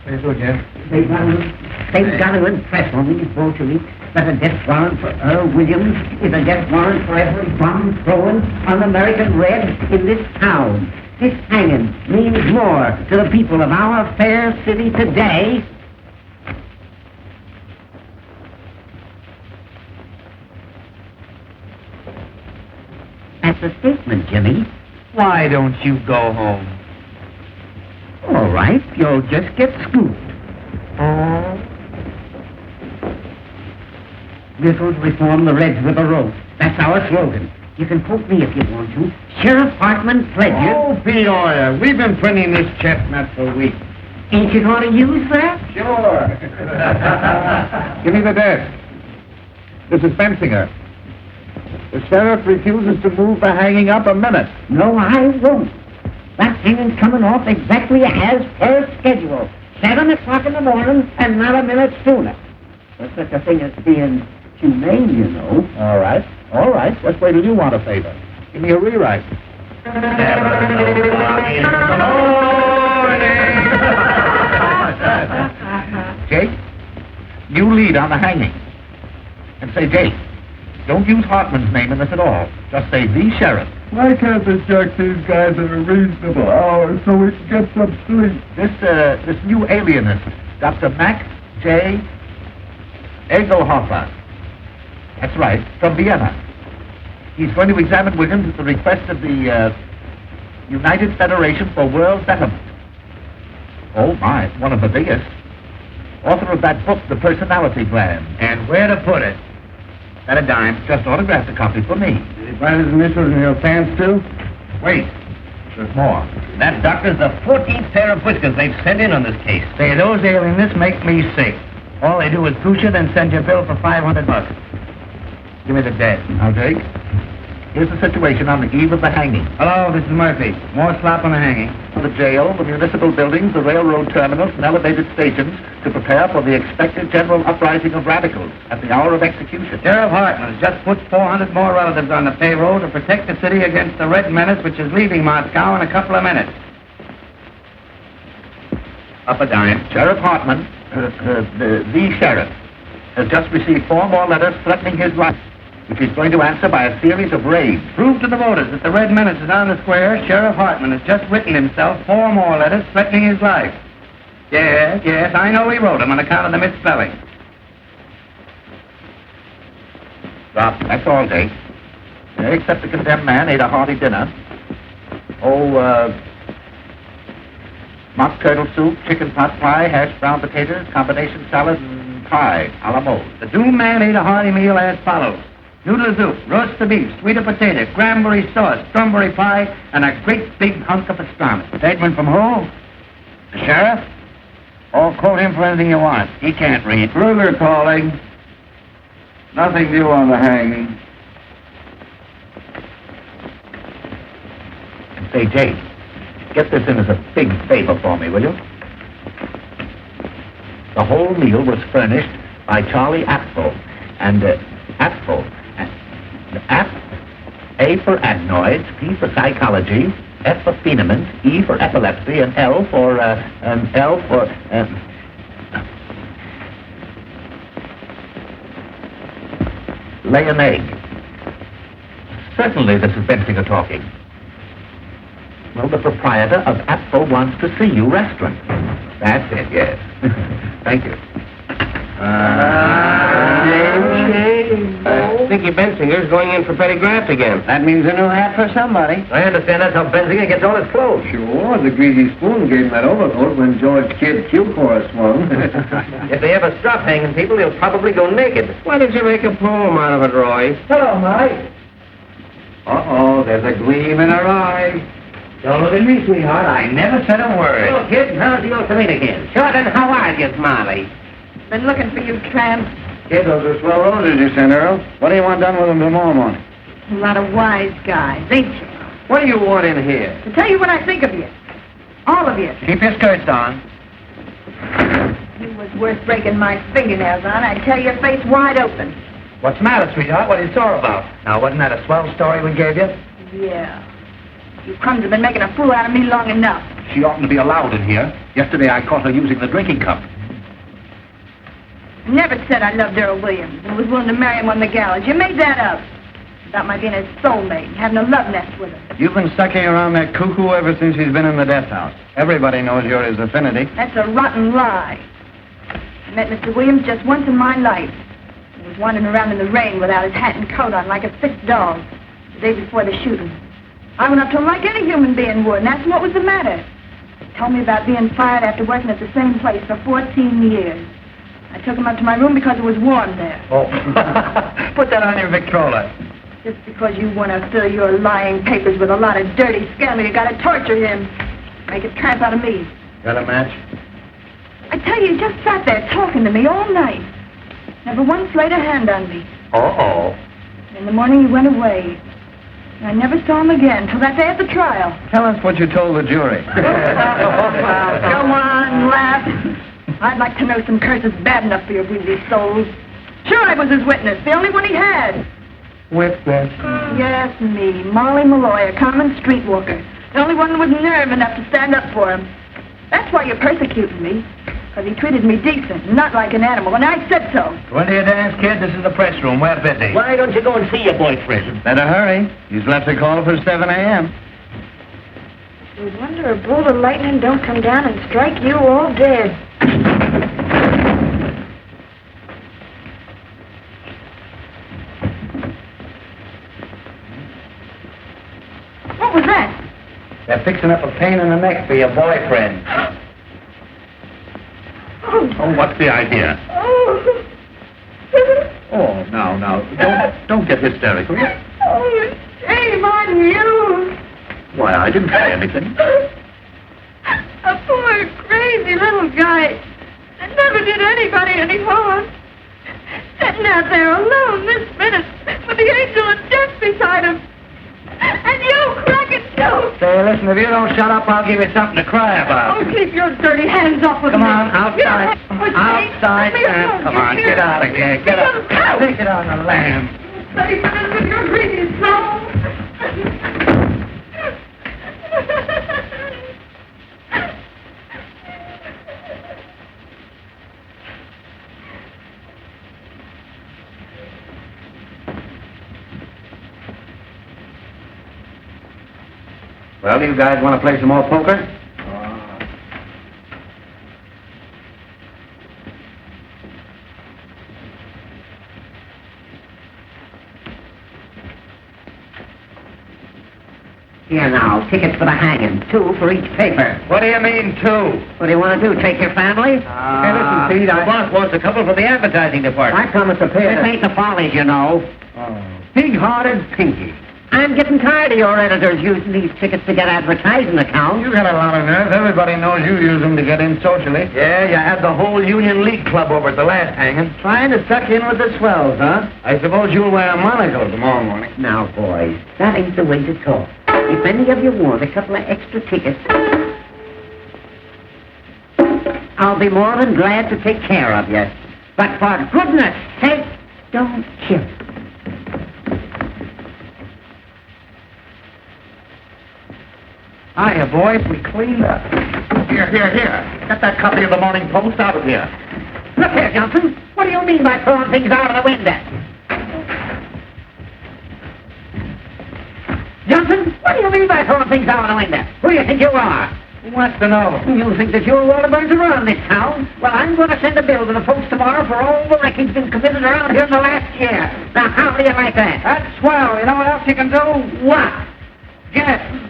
[SPEAKER 5] Very good, Jeff.
[SPEAKER 4] They've got to impress on these Bolsheviks that a death warrant for Earl Williams is a death warrant for every bomb thrown on American Red in this town. This hanging means more to the people of our fair city today. That's a statement, Jimmy.
[SPEAKER 5] Why don't you go home?
[SPEAKER 4] All right, you'll just get scooped. This'll reform the Reds with a rope. That's our slogan. You can quote me if you want to. Sheriff Hartman pledges...
[SPEAKER 5] Oh, Peoria, we've been printing this chestnut for weeks.
[SPEAKER 4] Ain't you going to use that?
[SPEAKER 1] Sure. Give me the desk. This is Bensinger. The sheriff refuses to move the hanging up a minute.
[SPEAKER 4] No, I won't. That hanging's coming off exactly as per schedule. 7 o'clock in the morning and not a minute sooner. There's such a thing as being humane, you know.
[SPEAKER 1] All right. All right. Just wait till you want a favor. Give me a rewrite. Jake, you lead on the hanging. And say, Jake, don't use Hartman's name in this at all. Just say the sheriff.
[SPEAKER 3] Why can't they check these guys at a reasonable hour so we can get some sleep?
[SPEAKER 1] This new alienist, Dr. Mac J. Egelhofer. That's right, from Vienna. He's going to examine Williams at the request of the United Federation for World Betterment. Oh, my, it's one of the biggest. Author of that book, The Personality Plan.
[SPEAKER 5] And where to put it?
[SPEAKER 1] At a dime, just autographed a copy for me.
[SPEAKER 5] Did he write his initials in your pants, too?
[SPEAKER 1] Wait, there's more.
[SPEAKER 2] That doctor's the 14th pair of whiskers they've sent in on this case.
[SPEAKER 5] Say, those alienists make me sick. All they do is goose you, then send you a bill for $500. Give me the desk.
[SPEAKER 1] Now, Jake, here's the situation on the eve of the hanging.
[SPEAKER 5] Hello, this is Murphy. More slop on the hanging.
[SPEAKER 1] The jail, the municipal buildings, the railroad terminals, and elevated stations to prepare for the expected general uprising of radicals at the hour of execution.
[SPEAKER 5] Sheriff Hartman has just put 400 more relatives on the payroll to protect the city against the Red Menace, which is leaving Moscow in a couple of minutes.
[SPEAKER 1] Up a dime. Sheriff Hartman, the sheriff, has just received 4 more letters threatening his life, which he's going to answer by a series of raids.
[SPEAKER 5] Prove to the voters that the Red Menace is on the square. Sheriff Hartman has just written himself 4 more letters threatening his life. Yes, I know he wrote them on account of the misspelling.
[SPEAKER 1] Drop. That's all, Jake. Except the condemned man ate a hearty dinner. Mock turtle soup, chicken pot pie, hashed brown potatoes, combination salad, and pie a la mode.
[SPEAKER 4] The doomed man ate a hearty meal as follows. Noodle soup, roast of beef, sweet potato, cranberry sauce, strawberry pie, and a great big hunk of pastrami. Statement from who? The sheriff? Oh, quote him for anything you want. He can't read.
[SPEAKER 3] Kruger calling. Nothing new on the hanging.
[SPEAKER 1] Say, Jake, get this in as a big favor for me, will you? The whole meal was furnished by Charlie Apfel. And, Apfel. A for adenoids, P for psychology, F for phenomenon, E for epilepsy, and L for, lay an egg. Certainly this is Bensinger talking. Well, the proprietor of Apfel wants to see you restaurant. That's it, yes. Thank you.
[SPEAKER 5] Nicky Bensinger's going in for petty graft again.
[SPEAKER 4] That means a new hat for somebody.
[SPEAKER 2] I understand that's how Benzinger gets all his clothes.
[SPEAKER 3] Sure, the greasy spoon gave him that overcoat when George Kidd Q-Chorus swung.
[SPEAKER 2] If they ever stop hanging people, he'll probably go naked.
[SPEAKER 5] Why did you make a poem out of it, Roy?
[SPEAKER 2] Hello, Mike.
[SPEAKER 3] Uh-oh, there's a gleam in her eye.
[SPEAKER 4] Don't look at me, sweetheart. I never said a word.
[SPEAKER 2] Hello, kid. How's the old tomato kid?
[SPEAKER 5] Short and how are you, Molly?
[SPEAKER 6] Been looking for you, tramp.
[SPEAKER 3] Kid, those are swell roses you sent, Earl. What do you want done with them tomorrow morning?
[SPEAKER 6] A lot of wise guys, ain't you?
[SPEAKER 5] What do you want in here?
[SPEAKER 6] To tell you what I think of you. All of you.
[SPEAKER 4] Keep your skirts on.
[SPEAKER 6] You was worth breaking my fingernails on. I'd tear your face wide open.
[SPEAKER 4] What's the matter, sweetheart? What are you sore about? Now, wasn't that a swell story we gave you?
[SPEAKER 6] Yeah. You crumbs have been making a fool out of me long enough.
[SPEAKER 1] She oughtn't to be allowed in here. Yesterday I caught her using the drinking cup.
[SPEAKER 6] I never said I loved Earl Williams and was willing to marry him on the gallows. You made that up. About my being his soulmate and having a love nest with him.
[SPEAKER 3] You've been sucking around that cuckoo ever since he's been in the death house. Everybody knows you're his affinity.
[SPEAKER 6] That's a rotten lie. I met Mr. Williams just once in my life. He was wandering around in the rain without his hat and coat on like a sick dog the day before the shooting. I went up to him like any human being would and asked him what was the matter. He told me about being fired after working at the same place for 14 years. I took him up to my room because it was warm there.
[SPEAKER 4] Oh. Put that on your Victrola.
[SPEAKER 6] Just because you want to fill your lying papers with a lot of dirty scandal, you got to torture him. Make a tramp out of me.
[SPEAKER 4] Got a match?
[SPEAKER 6] I tell you, he just sat there talking to me all night. Never once laid a hand on me.
[SPEAKER 4] Uh-oh.
[SPEAKER 6] In the morning, he went away. I never saw him again till that day at the trial.
[SPEAKER 3] Tell us what you told the jury.
[SPEAKER 6] Go on, laugh. I'd like to know some curses bad enough for your greedy souls. Sure, I was his witness, the only one he had.
[SPEAKER 3] Witness?
[SPEAKER 6] Yes, me, Molly Malloy, a common streetwalker. The only one with nerve enough to stand up for him. That's why you're persecuting me. Because he treated me decent, not like an animal, and I said so.
[SPEAKER 4] When do you dance, kid? This is the press room. We're busy.
[SPEAKER 2] Why don't you go and see your boyfriend?
[SPEAKER 3] Better hurry. He's left a call for 7 a.m.
[SPEAKER 6] You wonder a bolt of lightning don't come down and strike you all dead. What was that?
[SPEAKER 4] They're fixing up a pain in the neck for your boyfriend.
[SPEAKER 1] Oh, what's the idea? Oh, now. Don't get hysterical.
[SPEAKER 6] Oh, shame on you.
[SPEAKER 1] Why, I didn't say anything.
[SPEAKER 6] A poor, crazy little guy that never did anybody any harm. Sitting out there alone this minute with the angel of death beside him. And you cracking too.
[SPEAKER 4] Say, listen, if you don't shut up, I'll give you something to cry about.
[SPEAKER 6] Oh, keep your dirty hands off of me.
[SPEAKER 4] Come on, outside.
[SPEAKER 6] Outside.
[SPEAKER 4] Come on, get out of here. Get up. Take it on the lamb.
[SPEAKER 6] Save us with your greedy soul.
[SPEAKER 4] Well, you guys want to play some more poker?
[SPEAKER 7] Here now, tickets for the hanging. 2 for each paper.
[SPEAKER 2] What do you mean, 2?
[SPEAKER 7] What do you want to do, take your family?
[SPEAKER 5] Hey, listen, Pete,
[SPEAKER 2] The boss wants a couple for the advertising department.
[SPEAKER 5] I promised to pay
[SPEAKER 7] This
[SPEAKER 5] it.
[SPEAKER 7] ain't the Follies, you know.
[SPEAKER 5] Pig-hearted Pinky.
[SPEAKER 7] I'm getting tired of your editors using these tickets to get advertising accounts.
[SPEAKER 5] You got a lot of nerve. Everybody knows you use them to get in socially.
[SPEAKER 2] Yeah, you had the whole Union League Club over at the last hanging.
[SPEAKER 5] Trying to suck in with the swells, huh? I suppose you'll wear a monocle tomorrow morning.
[SPEAKER 7] Now, boys, that ain't the way to talk. If any of you want a couple of extra tickets, I'll be more than glad to take care of you. But for goodness sake, don't kill.
[SPEAKER 1] Hiya, boys. We cleaned up. Here. Get that copy of the Morning Post out of here.
[SPEAKER 7] Look here, Johnson. What do you mean by throwing things out of the window? Johnson, what do you mean by throwing things out of the window? Who do you think you are?
[SPEAKER 5] Who wants to know?
[SPEAKER 7] You think that you're Waterburns around this town? Well, I'm going to send a bill to the folks tomorrow for all the wreckage been committed around here in the last year. Now, how do you like that?
[SPEAKER 5] That's swell. You know what else you can do?
[SPEAKER 7] What?
[SPEAKER 5] Guess.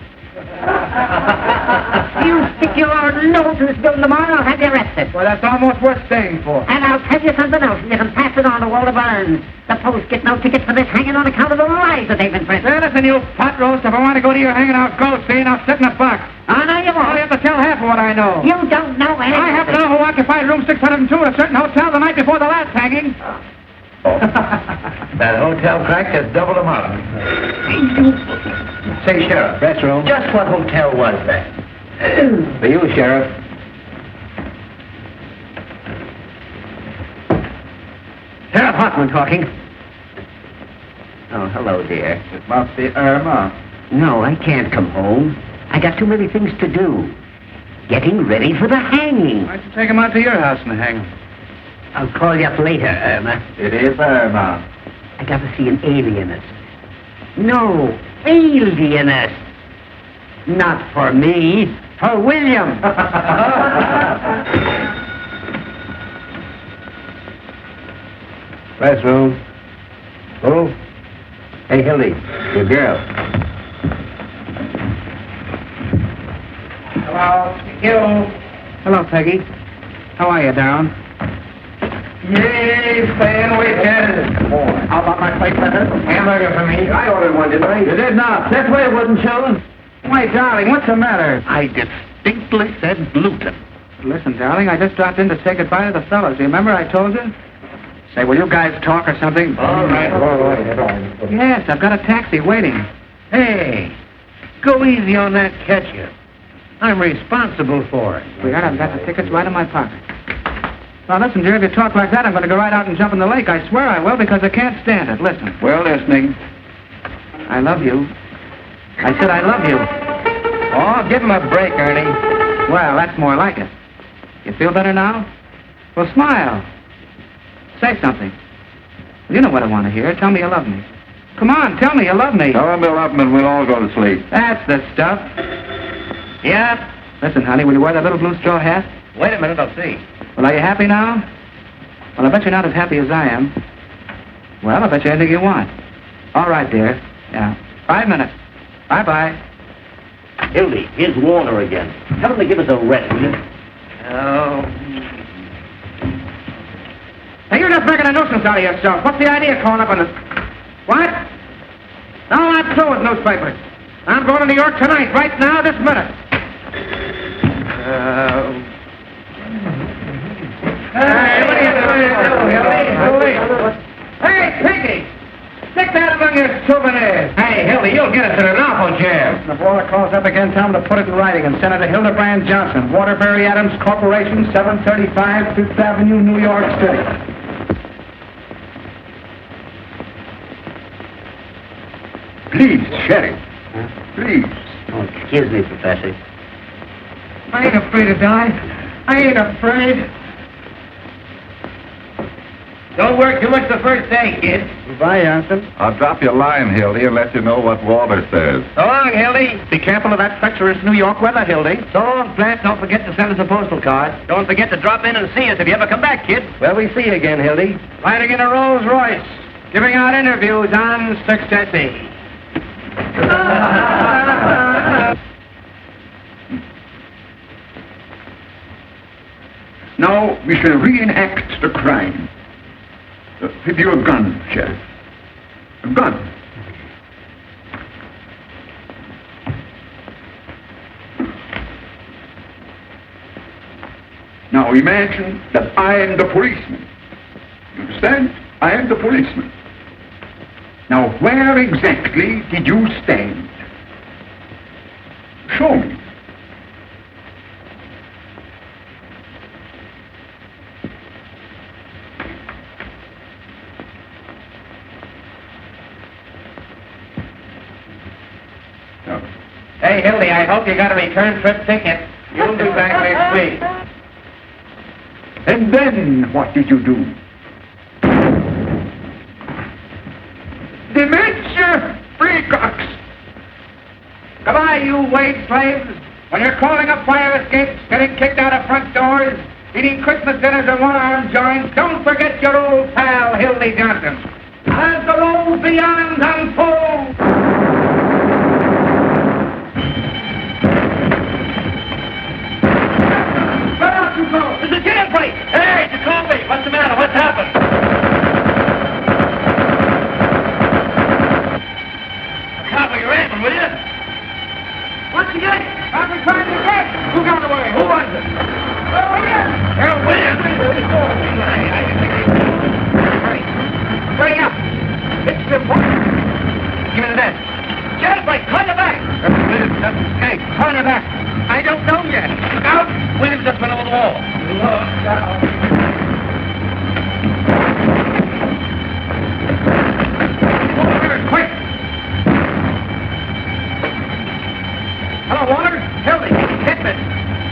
[SPEAKER 7] You stick your nose in this building tomorrow, I'll have you arrested.
[SPEAKER 5] Well, that's almost worth staying for.
[SPEAKER 7] And I'll tell you something else, and you can pass it on to Walter Burns. The Post get no tickets for this hanging on account of the lies that they've been printing.
[SPEAKER 5] Hey, listen, you pot roast. If I want to go to your hanging out, go, see, and I'll sit in a box.
[SPEAKER 7] Oh, no, you
[SPEAKER 5] I
[SPEAKER 7] won't.
[SPEAKER 5] have to tell half of what I know.
[SPEAKER 7] You don't know anything.
[SPEAKER 5] I happen to know who occupied room 602 at a certain hotel the night before the last hanging.
[SPEAKER 2] That hotel crack just doubled them up. Say, Sheriff.
[SPEAKER 5] Press room.
[SPEAKER 2] Just what hotel was that?
[SPEAKER 5] For you, Sheriff.
[SPEAKER 7] Sheriff Hoffman talking. Oh, hello, dear.
[SPEAKER 3] It must be Irma.
[SPEAKER 7] No, I can't come home. I got too many things to do. Getting ready for the hanging.
[SPEAKER 5] Why don't you take him out to your house and hang him?
[SPEAKER 7] I'll call you up later, Irma.
[SPEAKER 3] It is Irma.
[SPEAKER 7] I got to see an alienist. No, alienist. Not for me, for William.
[SPEAKER 5] Press room. Who? Hey, Hildy, your girl.
[SPEAKER 1] Hello.
[SPEAKER 5] Hello, Peggy. How are you, darling?
[SPEAKER 1] Yay, staying weekend. How about my plate letter?
[SPEAKER 5] Hamburger for me. I ordered one, didn't I?
[SPEAKER 1] You did not. That's why it wasn't shown.
[SPEAKER 5] Why, darling, what's the matter?
[SPEAKER 1] I distinctly said gluten.
[SPEAKER 5] Listen, darling, I just dropped in to say goodbye to the fellas. Do you remember I told you? Say, will you guys talk or something?
[SPEAKER 2] All right.
[SPEAKER 5] Yes, I've got a taxi waiting.
[SPEAKER 2] Hey, go easy on that ketchup. I'm responsible for it.
[SPEAKER 5] Sweetheart, I've got the tickets right in my pocket. Now, listen, dear, if you talk like that, I'm going to go right out and jump in the lake. I swear I will, because I can't stand it. Listen.
[SPEAKER 3] We're listening.
[SPEAKER 5] I love you. I said I love you.
[SPEAKER 2] Oh, give him a break, Ernie.
[SPEAKER 5] Well, that's more like it. You feel better now? Well, smile. Say something. You know what I want to hear. Tell me you love me. Come on, tell me you love me.
[SPEAKER 3] Tell him to love him and we'll all go to sleep.
[SPEAKER 5] That's the stuff.
[SPEAKER 2] Yeah?
[SPEAKER 5] Listen, honey, will you wear that little blue straw hat?
[SPEAKER 2] Wait a minute, I'll see.
[SPEAKER 5] Well, are you happy now? Well, I bet you're not as happy as I am. Well, I bet you anything you want. All right, dear. Yeah. 5 minutes. Bye-bye.
[SPEAKER 2] Hildy, here's Warner again. Tell him to give us a rest, will you? Oh.
[SPEAKER 5] Hey, you're just making a nuisance out of yourself. What's the idea of calling up on us? What? No, I'm through with newspapers. I'm going to New York tonight, right now, this minute. Hey, what are you doing? Hey, Pinky! Stick that among your souvenirs.
[SPEAKER 2] Hey, Hildy, you'll get us in an awful jam.
[SPEAKER 5] If Warner calls up again, tell him to put it in writing and send it to Hildebrand Johnson, Waterbury Adams Corporation, 735 Fifth Avenue, New York City.
[SPEAKER 3] Please, Sheriff. Please.
[SPEAKER 7] Oh, excuse me, Professor.
[SPEAKER 5] I ain't afraid to die. I ain't afraid.
[SPEAKER 2] Don't work too much the first day, kid.
[SPEAKER 5] Goodbye, Johnson.
[SPEAKER 3] I'll drop you a line, Hildy, and let you know what Walter says.
[SPEAKER 2] So long, Hildy.
[SPEAKER 5] Be careful of that treacherous New York weather, Hildy.
[SPEAKER 2] So long, Plant. Don't forget to send us a postal card. Don't forget to drop in and see us if you ever come back, kid.
[SPEAKER 5] Well, we see you again, Hildy. Riding in a Rolls Royce, giving out interviews on Success.
[SPEAKER 8] Now we shall reenact the crime. Have you a gun, Sheriff? A gun. Now imagine that I am the policeman. You understand? I am the policeman. Now where exactly did you stand? Show me.
[SPEAKER 5] Hey, Hildy, I hope you got a return trip ticket. You'll be back next week.
[SPEAKER 8] And then what did you do? Dementia freakocks!
[SPEAKER 4] Goodbye, you wage slaves. When you're calling up fire escapes, getting kicked out of front doors, eating Christmas dinners and one-arm joints, don't forget your old pal, Hildy Johnson. As the road beyond unfolds. Where are you go? There's a jailbreak! Hey, Jacoby, what's the matter? What's happened? Copper your apron, will you? What's the game? I've been trying to get. Who got away? Who was it? Williams! Williams! Hurry. Hurry up. It's important. Give me the desk. Jailbreak, turn your back. Williams just escaped. Turn your back. I don't know yet. Look out. Williams just went over the wall. Look out. Quick. Hello, Warner. Hildy, hit me.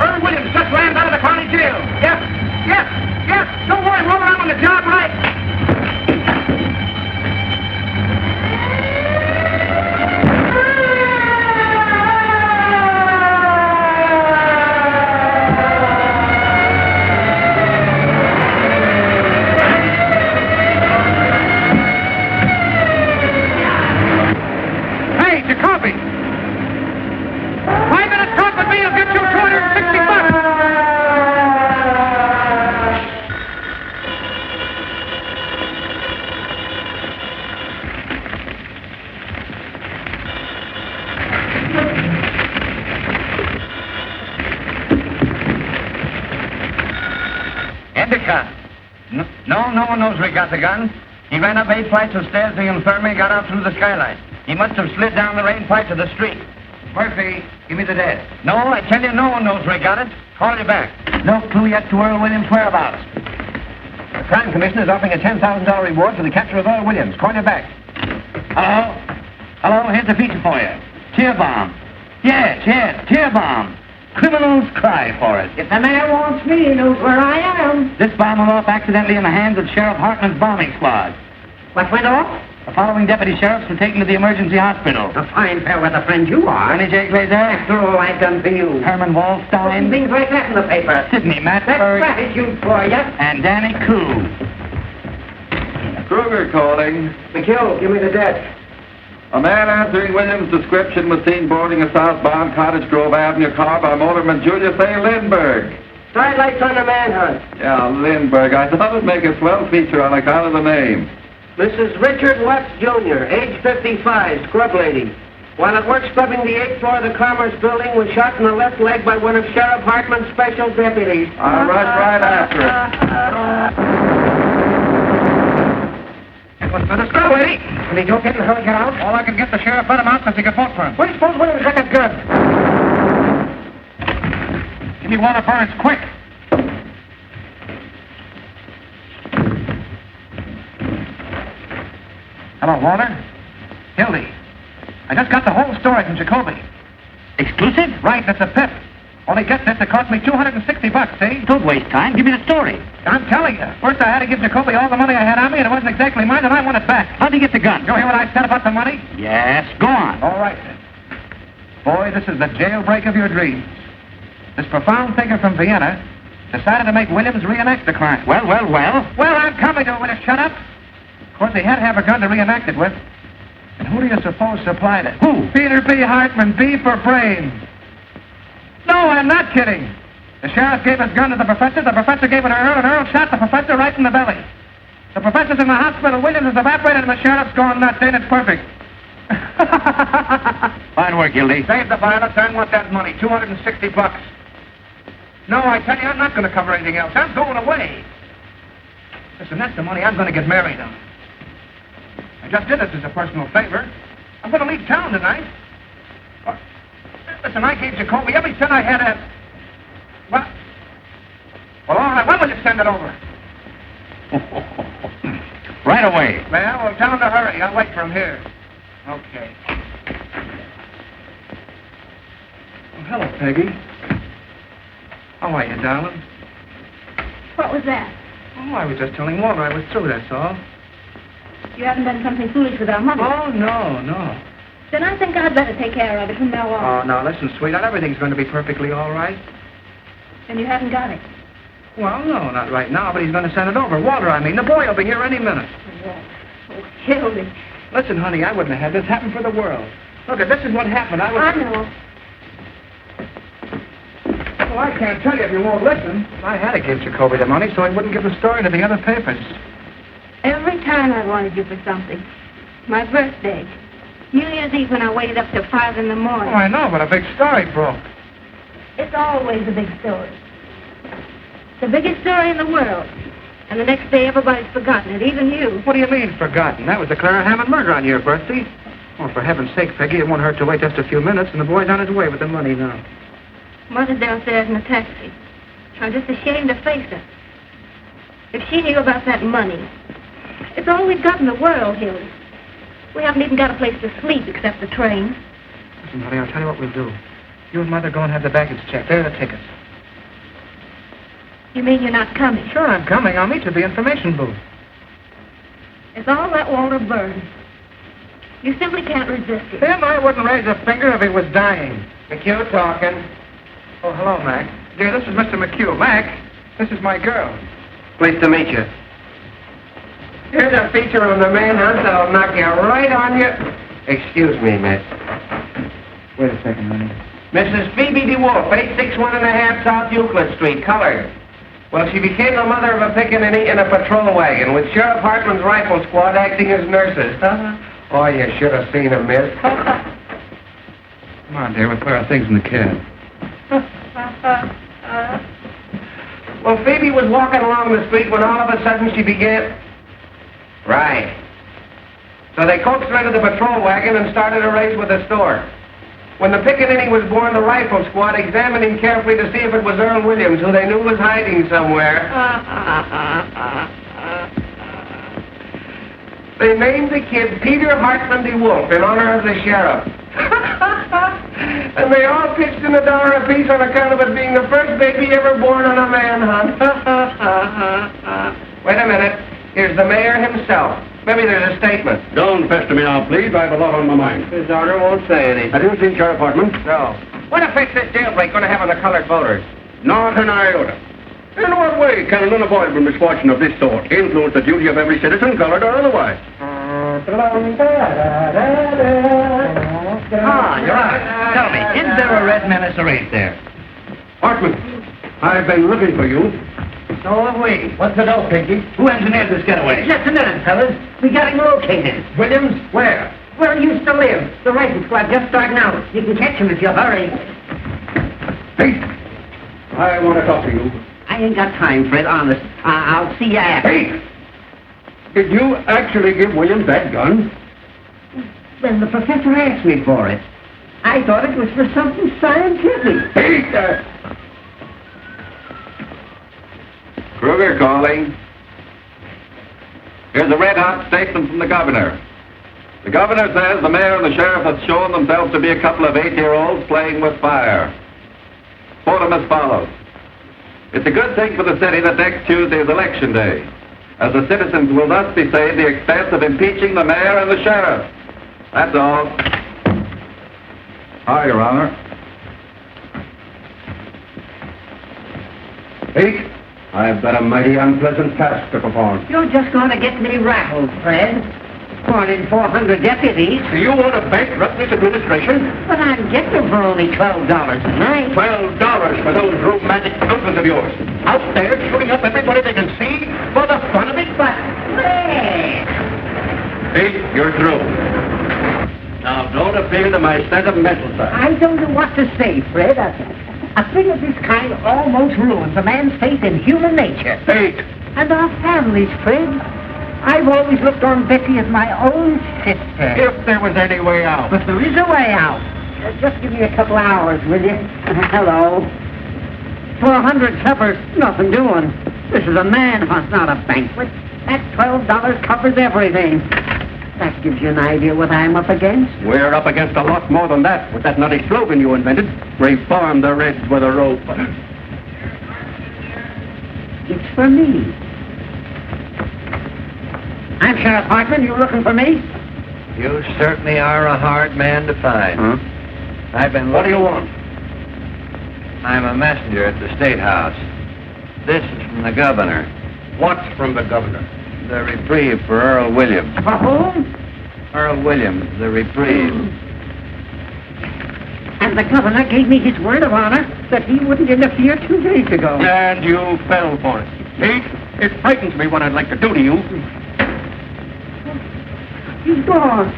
[SPEAKER 4] Earl Williams just landed out of the county jail. Yes. Don't worry, we're around on the job right. Hey, Jacoby. 5 minutes talk with me, I'll get you $260.
[SPEAKER 2] Endicott. No one knows where he got the gun. He ran up 8 flights of stairs to the infirmary, got out through the skylight. He must have slid down the rain pipe to the street.
[SPEAKER 4] Murphy, give me the desk.
[SPEAKER 2] No, I tell you, no one knows where he got it. Call you back. No clue yet to Earl Williams' whereabouts. The Crime Commission is offering a $10,000 reward for the capture of Earl Williams. Call you back. Hello, here's a feature for you. Tear bomb. Yes, tear bomb. Criminals cry for it.
[SPEAKER 7] If the mayor wants me, he knows where I am.
[SPEAKER 2] This bomb went off accidentally in the hands of Sheriff Hartman's bombing squad.
[SPEAKER 7] What went off?
[SPEAKER 2] The following deputy sheriffs were taken to the emergency hospital.
[SPEAKER 7] A fine fair weather friend you are.
[SPEAKER 2] Winnie J. Glazer.
[SPEAKER 7] After all I've done for you.
[SPEAKER 2] Herman Wallstein.
[SPEAKER 7] Things like that in the paper.
[SPEAKER 2] Sidney
[SPEAKER 7] That's
[SPEAKER 2] Matberg.
[SPEAKER 7] gratitude for you.
[SPEAKER 2] And Danny Koo.
[SPEAKER 3] Kruger calling.
[SPEAKER 5] McHugh, give me the desk.
[SPEAKER 3] A man answering Williams' description was seen boarding a southbound Cottage Grove Avenue car by motorman Julius A. Lindbergh.
[SPEAKER 5] Side lights on the manhunt.
[SPEAKER 3] Yeah, Lindbergh. I thought it'd make a swell feature on account of the name.
[SPEAKER 5] Mrs. Richard Watts, Jr., age 55, scrub lady. While at work scrubbing the 8th floor of the Commerce Building, was shot in the left leg by one of Sheriff Hartman's special deputies.
[SPEAKER 3] I'll rush right after it.
[SPEAKER 4] It was for the scrub lady.
[SPEAKER 5] Can he go get and hurry get out?
[SPEAKER 4] All I can get the sheriff let him out because he could vote for him.
[SPEAKER 5] Where do you suppose Williams got that gun?
[SPEAKER 4] Give me one of Burns, quick. Hello, Walter. Hildy. I just got the whole story from Jacoby.
[SPEAKER 2] Exclusive?
[SPEAKER 4] Right, that's a pip. Only get this, it cost me $260, see?
[SPEAKER 2] Don't waste time. Give me the story.
[SPEAKER 4] I'm telling you. First I had to give Jacoby all the money I had on me, and it wasn't exactly mine, and I want it back.
[SPEAKER 2] How'd you get the gun?
[SPEAKER 4] You hear what I said about the money?
[SPEAKER 2] Yes, go on.
[SPEAKER 4] All right, then. Boy, this is the jailbreak of your dreams. This profound thinker from Vienna decided to make Williams reenact the crime.
[SPEAKER 2] Well.
[SPEAKER 4] Well, I'm coming to it. Will you shut up? Of course, he had to have a gun to reenact it with. And who do you suppose supplied it?
[SPEAKER 2] Who?
[SPEAKER 4] Peter B. Hartman, B for brains. No, I'm not kidding. The sheriff gave his gun to the professor gave it to Earl, and Earl shot the professor right in the belly. The professor's in the hospital, Williams is evaporated, and the sheriff's gone nuts. Ain't it perfect?
[SPEAKER 2] Fine work, Gildy.
[SPEAKER 4] Save the violets. I want that money, $260. No, I tell you, I'm not going to cover anything else. I'm going away. Listen, that's the money I'm going to get married on. I just did this as a personal favor. I'm going to leave town tonight. Listen, I gave Jacoby every cent I had at... Well, all right, when will you send it over?
[SPEAKER 2] Right away.
[SPEAKER 4] Well, tell him to hurry. I'll wait for him here. Okay. Oh, hello, Peggy. How are you, darling?
[SPEAKER 6] What was that?
[SPEAKER 4] Oh, I was just telling Walter I was through, that's all.
[SPEAKER 6] You haven't done something foolish with our money.
[SPEAKER 4] Oh, no.
[SPEAKER 6] Then I think I'd better take care of it from now on.
[SPEAKER 4] Oh, now, listen, sweetheart, everything's going to be perfectly all right.
[SPEAKER 6] And you haven't got it.
[SPEAKER 4] Well, no, not right now, but he's going to send it over. Walter, I mean. The boy will be here any minute.
[SPEAKER 6] Oh, Hildy.
[SPEAKER 4] Listen, honey, I wouldn't have had this happen for the world. Look, this is what happened.
[SPEAKER 6] I know.
[SPEAKER 4] Well, I can't tell you if you won't listen. I had to give Jacoby the money so he wouldn't give the story to the other papers.
[SPEAKER 6] Every time I wanted you for something. My birthday. New Year's Eve when I waited up till 5 in the morning.
[SPEAKER 4] Oh, I know, but a big story broke.
[SPEAKER 6] It's always a big story. The biggest story in the world. And the next day everybody's forgotten it, even you.
[SPEAKER 4] What do you mean, forgotten? That was the Clara Hammond murder on your birthday. Oh, for heaven's sake, Peggy, it won't hurt to wait just a few minutes, and the boy's on his way with the money now.
[SPEAKER 6] Mother's downstairs in a taxi. I'm just ashamed to face her. If she knew about that money... It's all we've got in the world, Hildy. We haven't even got a place to sleep except the train.
[SPEAKER 4] Listen, honey, I'll tell you what we'll do. You and Mother go and have the baggage checked. There are the tickets.
[SPEAKER 6] You mean you're not coming?
[SPEAKER 4] Sure, I'm coming. I'll meet you at the information booth.
[SPEAKER 6] It's all that Walter Burns. You simply can't resist it.
[SPEAKER 4] Him, I wouldn't raise a finger if he was dying.
[SPEAKER 5] McHugh talking.
[SPEAKER 4] Oh, hello, Mac. Dear, this is Mr. McHugh. Mac, this is my girl.
[SPEAKER 5] Pleased to meet you. Here's a feature on the manhunt that'll knock you right on your... Excuse me, miss.
[SPEAKER 4] Wait a second, honey.
[SPEAKER 5] Mrs. Phoebe DeWolf, 861½ South Euclid Street, colored. Well, she became the mother of a pickaninny in a patrol wagon with Sheriff Hartman's rifle squad acting as nurses. Oh, you should have seen her, miss.
[SPEAKER 4] Come on, dear, we'll put our things in the cab.
[SPEAKER 5] Well, Phoebe was walking along the street when all of a sudden she began... Right. So they coaxed her into the patrol wagon and started a race with the store. When the pickaninny was born, the rifle squad examined him carefully to see if it was Earl Williams, who they knew was hiding somewhere. They named the kid Peter Hartman DeWolf in honor of the sheriff. And they all pitched in $1 apiece on account of it being the first baby ever born on a manhunt. Wait a minute. Here's the mayor himself. Maybe there's a statement.
[SPEAKER 2] Don't pester me now, please. I have a lot on my mind.
[SPEAKER 5] His honor won't say anything.
[SPEAKER 2] Have you seen Sheriff Hartman?
[SPEAKER 5] No. What effect this jailbreak going to have on the colored voters?
[SPEAKER 2] Not an iota. In what way can an unavoidable misfortune of this sort influence the duty of every citizen, colored or otherwise?
[SPEAKER 1] You're right. Tell me, is there a red menace race there?
[SPEAKER 2] Hartman, I've been looking for you.
[SPEAKER 1] So have we. What's the dope, Pinky? Who engineered this getaway?
[SPEAKER 7] Just a minute, fellas. We got him located.
[SPEAKER 1] Williams? Where?
[SPEAKER 7] Where he used to live. The rifle squad just starting out. You can catch him if you hurry.
[SPEAKER 2] Hey, I want to talk to you.
[SPEAKER 7] I ain't got time, Fred, honest. I'll see you after.
[SPEAKER 2] Hey, did you actually give Williams that gun?
[SPEAKER 7] Well, the professor asked me for it. I thought it was for something scientific.
[SPEAKER 2] Hey,
[SPEAKER 3] Kruger calling. Here's a red-hot statement from the governor. The governor says the mayor and the sheriff have shown themselves to be a couple of 8-year-olds playing with fire. Quote them as follows. It's a good thing for the city that next Tuesday is election day, as the citizens will thus be saved the expense of impeaching the mayor and the sheriff. That's all.
[SPEAKER 8] Aye, Your Honor.
[SPEAKER 2] Hey, I've got a mighty unpleasant task to perform.
[SPEAKER 7] You're just going to get me rattled, Fred. More than 400 deputies.
[SPEAKER 2] Do you want to bankrupt this administration?
[SPEAKER 7] But I'm getting them for only $12 a night.
[SPEAKER 2] $12 for those romantic uncles of yours. Out there shooting up everybody they can see for the fun of it.
[SPEAKER 7] But, Fred!
[SPEAKER 2] See, you're through. Now, don't appeal to my sentimental side.
[SPEAKER 7] I don't know what to say, Fred. A thing of this kind almost ruins a man's faith in human nature.
[SPEAKER 2] Fate.
[SPEAKER 7] And our families, Fred. I've always looked on Betty as my own sister.
[SPEAKER 2] If there was any way out.
[SPEAKER 7] But there is a way out. Just give me a couple hours, will you? Hello. 400 suppers, nothing doing. This is a manhunt, not a banquet. That $12 covers everything. That gives you an idea what I'm up against.
[SPEAKER 2] We're up against a lot more than that with that nutty slogan you invented. Reform the Reds with a rope.
[SPEAKER 7] It's for me. I'm Sheriff Hartman. You looking for me?
[SPEAKER 9] You certainly are a hard man to find.
[SPEAKER 2] Huh?
[SPEAKER 9] I've been
[SPEAKER 2] What do
[SPEAKER 9] looking...
[SPEAKER 2] you want?
[SPEAKER 9] I'm a messenger at the State House. This is from the governor.
[SPEAKER 2] What's from the governor?
[SPEAKER 9] The reprieve for Earl Williams.
[SPEAKER 7] For whom?
[SPEAKER 9] Earl Williams, the reprieve.
[SPEAKER 7] And the governor gave me his word of honor that he wouldn't interfere 2 days ago.
[SPEAKER 2] And you fell for it. See? It frightens me what I'd like to do to you.
[SPEAKER 7] He's gone.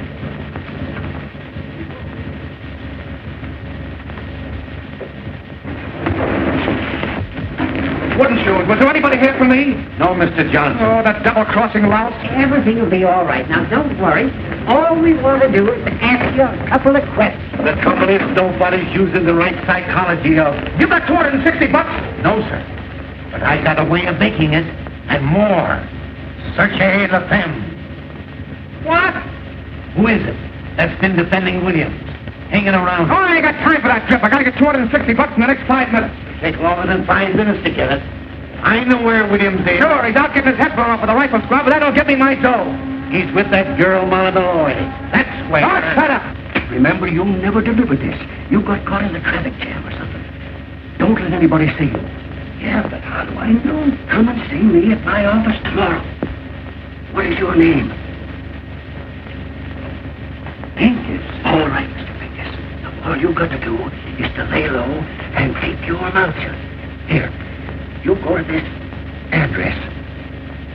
[SPEAKER 2] Wouldn't you? Was there anybody here for me? No, Mr. Johnson. Oh, that double-crossing louse.
[SPEAKER 7] Everything will be all right. Now, don't worry. All we want to do is to ask you a couple of questions.
[SPEAKER 2] The trouble is nobody's using the right psychology of... You got $260?
[SPEAKER 1] No, sir. But I got a way of making it, and more. Searchez la femme.
[SPEAKER 2] What?
[SPEAKER 1] Who is it that's been defending Williams? Hanging around.
[SPEAKER 2] Oh, I ain't got time for that trip. I gotta get $260 in the next 5 minutes.
[SPEAKER 1] Take longer than 5 minutes to get it. I know where Williams is.
[SPEAKER 2] Sure, he's out getting his head blown off with a rifle squad, but that'll get me my dough.
[SPEAKER 1] He's with that girl, Malloy. That's where...
[SPEAKER 2] Oh, shut up.
[SPEAKER 1] Remember, you never delivered this. You got caught in a traffic jam or something. Don't let anybody see you. Yeah, but how do I know? Come and see me at my office tomorrow. What is your name? Pincus. All right, Mr. Pincus. Now, all you got to do is to lay low and keep your mouth shut. Here, you go to this address.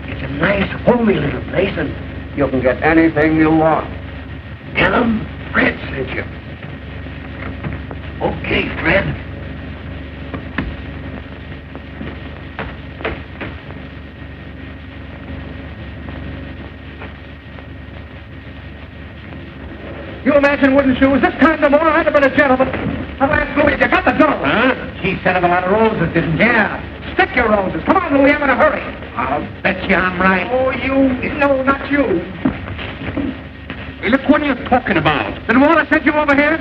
[SPEAKER 1] It's a nice, homey little place, and
[SPEAKER 2] You can get anything you want.
[SPEAKER 1] tell them Fred sent you. Okay, Fred.
[SPEAKER 2] You imagine, wouldn't you? This time tomorrow, I'd have been a gentleman. I'll ask Louis, you got the dough?
[SPEAKER 1] Huh? She sent him a lot of roses, didn't she?
[SPEAKER 2] Yeah. Stick your roses. Come on, Louis, I'm in a hurry.
[SPEAKER 1] I'll bet you I'm right.
[SPEAKER 2] Oh, you... No, not you. Hey, look, what are you talking about? Did Walter send you over here?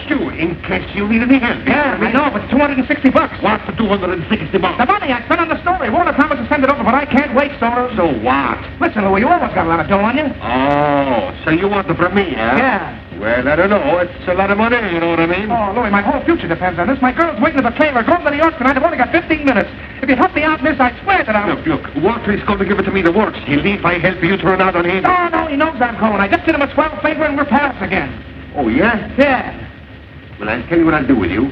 [SPEAKER 2] Sure, in case you need any help. Yeah, I know, but it's $260. What's the $260? The money I spent on the story. Walter promised to send it over, but I can't wait, So what? Listen, Louis, you almost got a lot of dough on you. Oh, so you want it from me, huh? Yeah. Well, I don't know. It's a lot of money, you know what I mean? Oh, Louis, my whole future depends on this. My girl's waiting at the trailer. Going to New York tonight. I've only got 15 minutes. If you help me out in this, I swear that I'll... Look, Walter is going to give it to me the works. He'll leave if I help you turn out on him. No, he knows I'm going. I just did him a swell favor and we're pals again. Oh, yeah? Yeah. Well, I'll tell you what I'll do with you.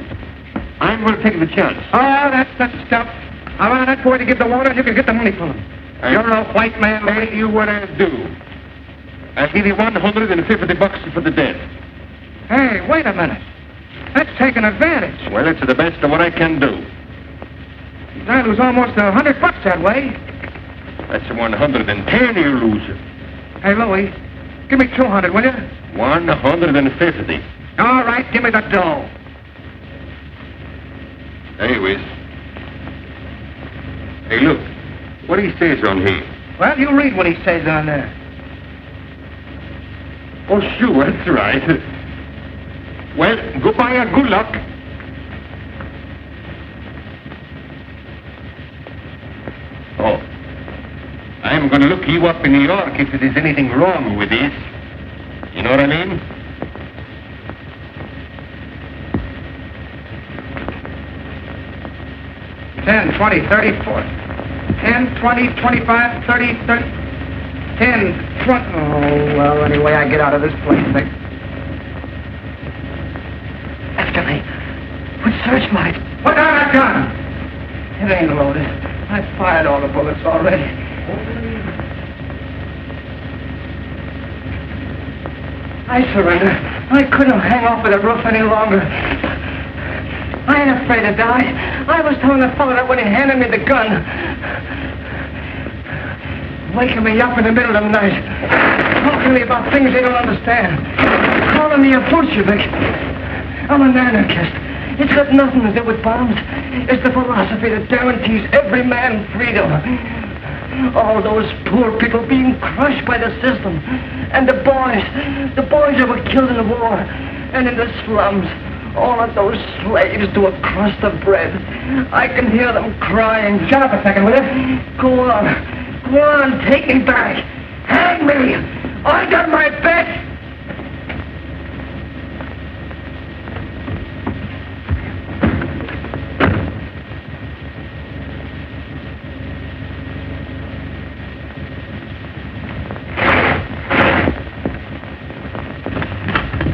[SPEAKER 2] I'm going to take the chance. Oh, that's the stuff. I'll run that boy to give the water and you can get the money for him. You're a white man. I'll tell you what I'll do. I'll give you $150 for the debt. Hey, wait a minute. That's taking advantage. Well, it's the best of what I can do. I lose almost $100 that way. That's 110 you lose. Hey, Louie, give me 200, will you? 150. All right, give me the dough. Anyways. Hey, look. What he says on here? Well, you read what he says on there. Oh, sure, that's right. Well, goodbye and good luck. Oh. I'm going to look you up in New York if there's anything wrong with this. You know what I mean? $10, $20, $30, $40. $10, $20, $25, $30, $30. $10, front.
[SPEAKER 7] Oh, well, anyway, I get out of this place, Nick. After me. With searchlight.
[SPEAKER 2] Put down that gun!
[SPEAKER 7] It ain't loaded. I fired all the bullets already. I surrender. I couldn't hang off of the roof any longer. I ain't afraid to die. I was telling the fellow that when he handed me the gun, waking me up in the middle of the night, talking to me about things they don't understand, calling me a Bolshevik. I'm an anarchist. It's got nothing to do with bombs. It's the philosophy that guarantees every man freedom. All those poor people being crushed by the system. And the boys that were killed in the war. And in the slums. All of those slaves to a crust of bread. I can hear them crying.
[SPEAKER 2] Shut up a second, will you?
[SPEAKER 7] Go on. Go on, take me back. Hang me. I done my best.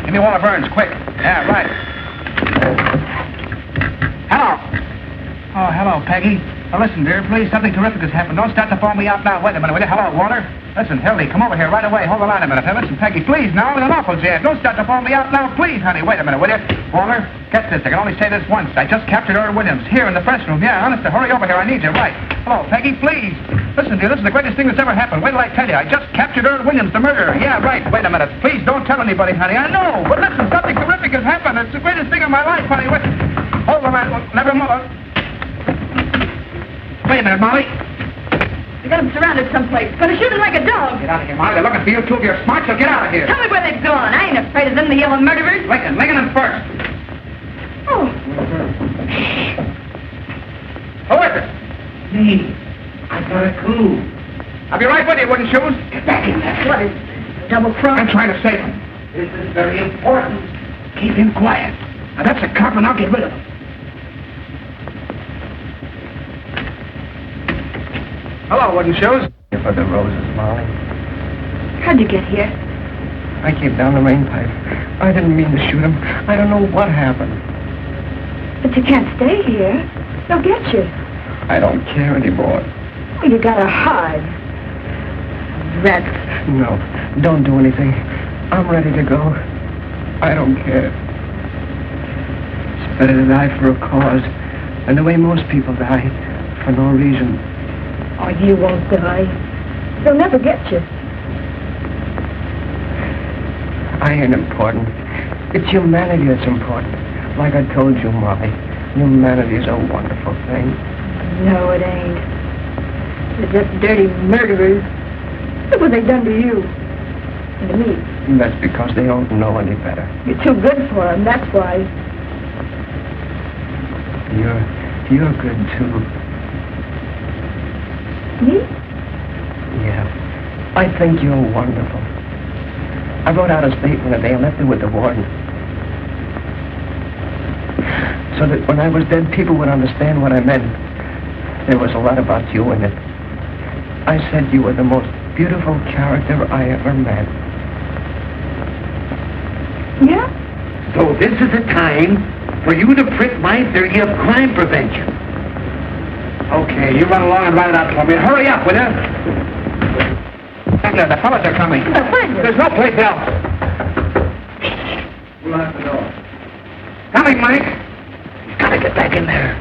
[SPEAKER 2] Give me Walter Burns, quick. Yeah, right. Hello. Oh, hello, Peggy. Now, listen, dear, please, something terrific has happened. Don't start to phone me out now. Wait a minute, will you? Hello, Walter. Listen, Hildy, come over here right away. Hold the line a minute. Now, listen, Peggy, please, now, with an awful jam. Don't start to phone me out now, please, honey. Wait a minute, will you? Walter, get this. I can only say this once. I just captured Earl Williams here in the press room. Yeah, honest, hurry over here. I need you. Right. Hello, Peggy, please. Listen, dear, this is the greatest thing that's ever happened. Wait till I tell you. I just captured Earl Williams, the murderer. Yeah, right. Wait a minute. Please don't tell anybody, honey. I know. But listen, something terrific has happened. It's the greatest thing of my life, honey. Wait. Hold the line. Never mind. Wait a minute, Molly.
[SPEAKER 6] They got him surrounded someplace. Gonna shoot him like a dog.
[SPEAKER 2] Get out of here, Molly. They're looking for you two. If you're smart, so get out of here.
[SPEAKER 6] Tell me where they've gone. I ain't afraid of them, the yellow murderers.
[SPEAKER 2] Lincoln them first.
[SPEAKER 6] Oh.
[SPEAKER 2] Who is it?
[SPEAKER 7] Me. I got a clue.
[SPEAKER 2] I'll be right with you, wooden shoes.
[SPEAKER 7] Get back in there.
[SPEAKER 6] What is double cross?
[SPEAKER 2] I'm trying to save him.
[SPEAKER 7] This is very important.
[SPEAKER 2] Keep him quiet. Now, that's a cop, and I'll get rid of him. Hello, wooden shoes.
[SPEAKER 5] For the roses, Molly.
[SPEAKER 6] How'd you get here?
[SPEAKER 5] I came down the main pipe. I didn't mean to shoot him. I don't know what happened.
[SPEAKER 6] But you can't stay here. They'll get you.
[SPEAKER 5] I don't care anymore.
[SPEAKER 6] Well, you gotta hide. Rats.
[SPEAKER 5] No, don't do anything. I'm ready to go. I don't care. It's better to die for a cause than the way most people die, for no reason.
[SPEAKER 6] Oh, you won't die. They'll never get you.
[SPEAKER 5] I ain't important. It's humanity that's important. Like I told you, Molly, humanity is a wonderful thing.
[SPEAKER 6] No, it ain't. They're just dirty murderers. Look what they've done to you. And to me.
[SPEAKER 5] That's because they don't know any better.
[SPEAKER 6] You're too good for them, that's why.
[SPEAKER 5] You're good, too.
[SPEAKER 6] Me?
[SPEAKER 5] Yeah. I think you're wonderful. I wrote out a statement today and left it with the warden. So that when I was dead, people would understand what I meant. There was a lot about you in it. I said you were the most beautiful character I ever met.
[SPEAKER 6] Yeah?
[SPEAKER 1] So this is the time for you to print my theory of crime prevention.
[SPEAKER 2] Okay, you run along and write it out for me. Hurry up, will you? The fellas are coming. There's no place else.
[SPEAKER 5] Lock the door.
[SPEAKER 2] Coming, Mike.
[SPEAKER 1] He's got to get back in there.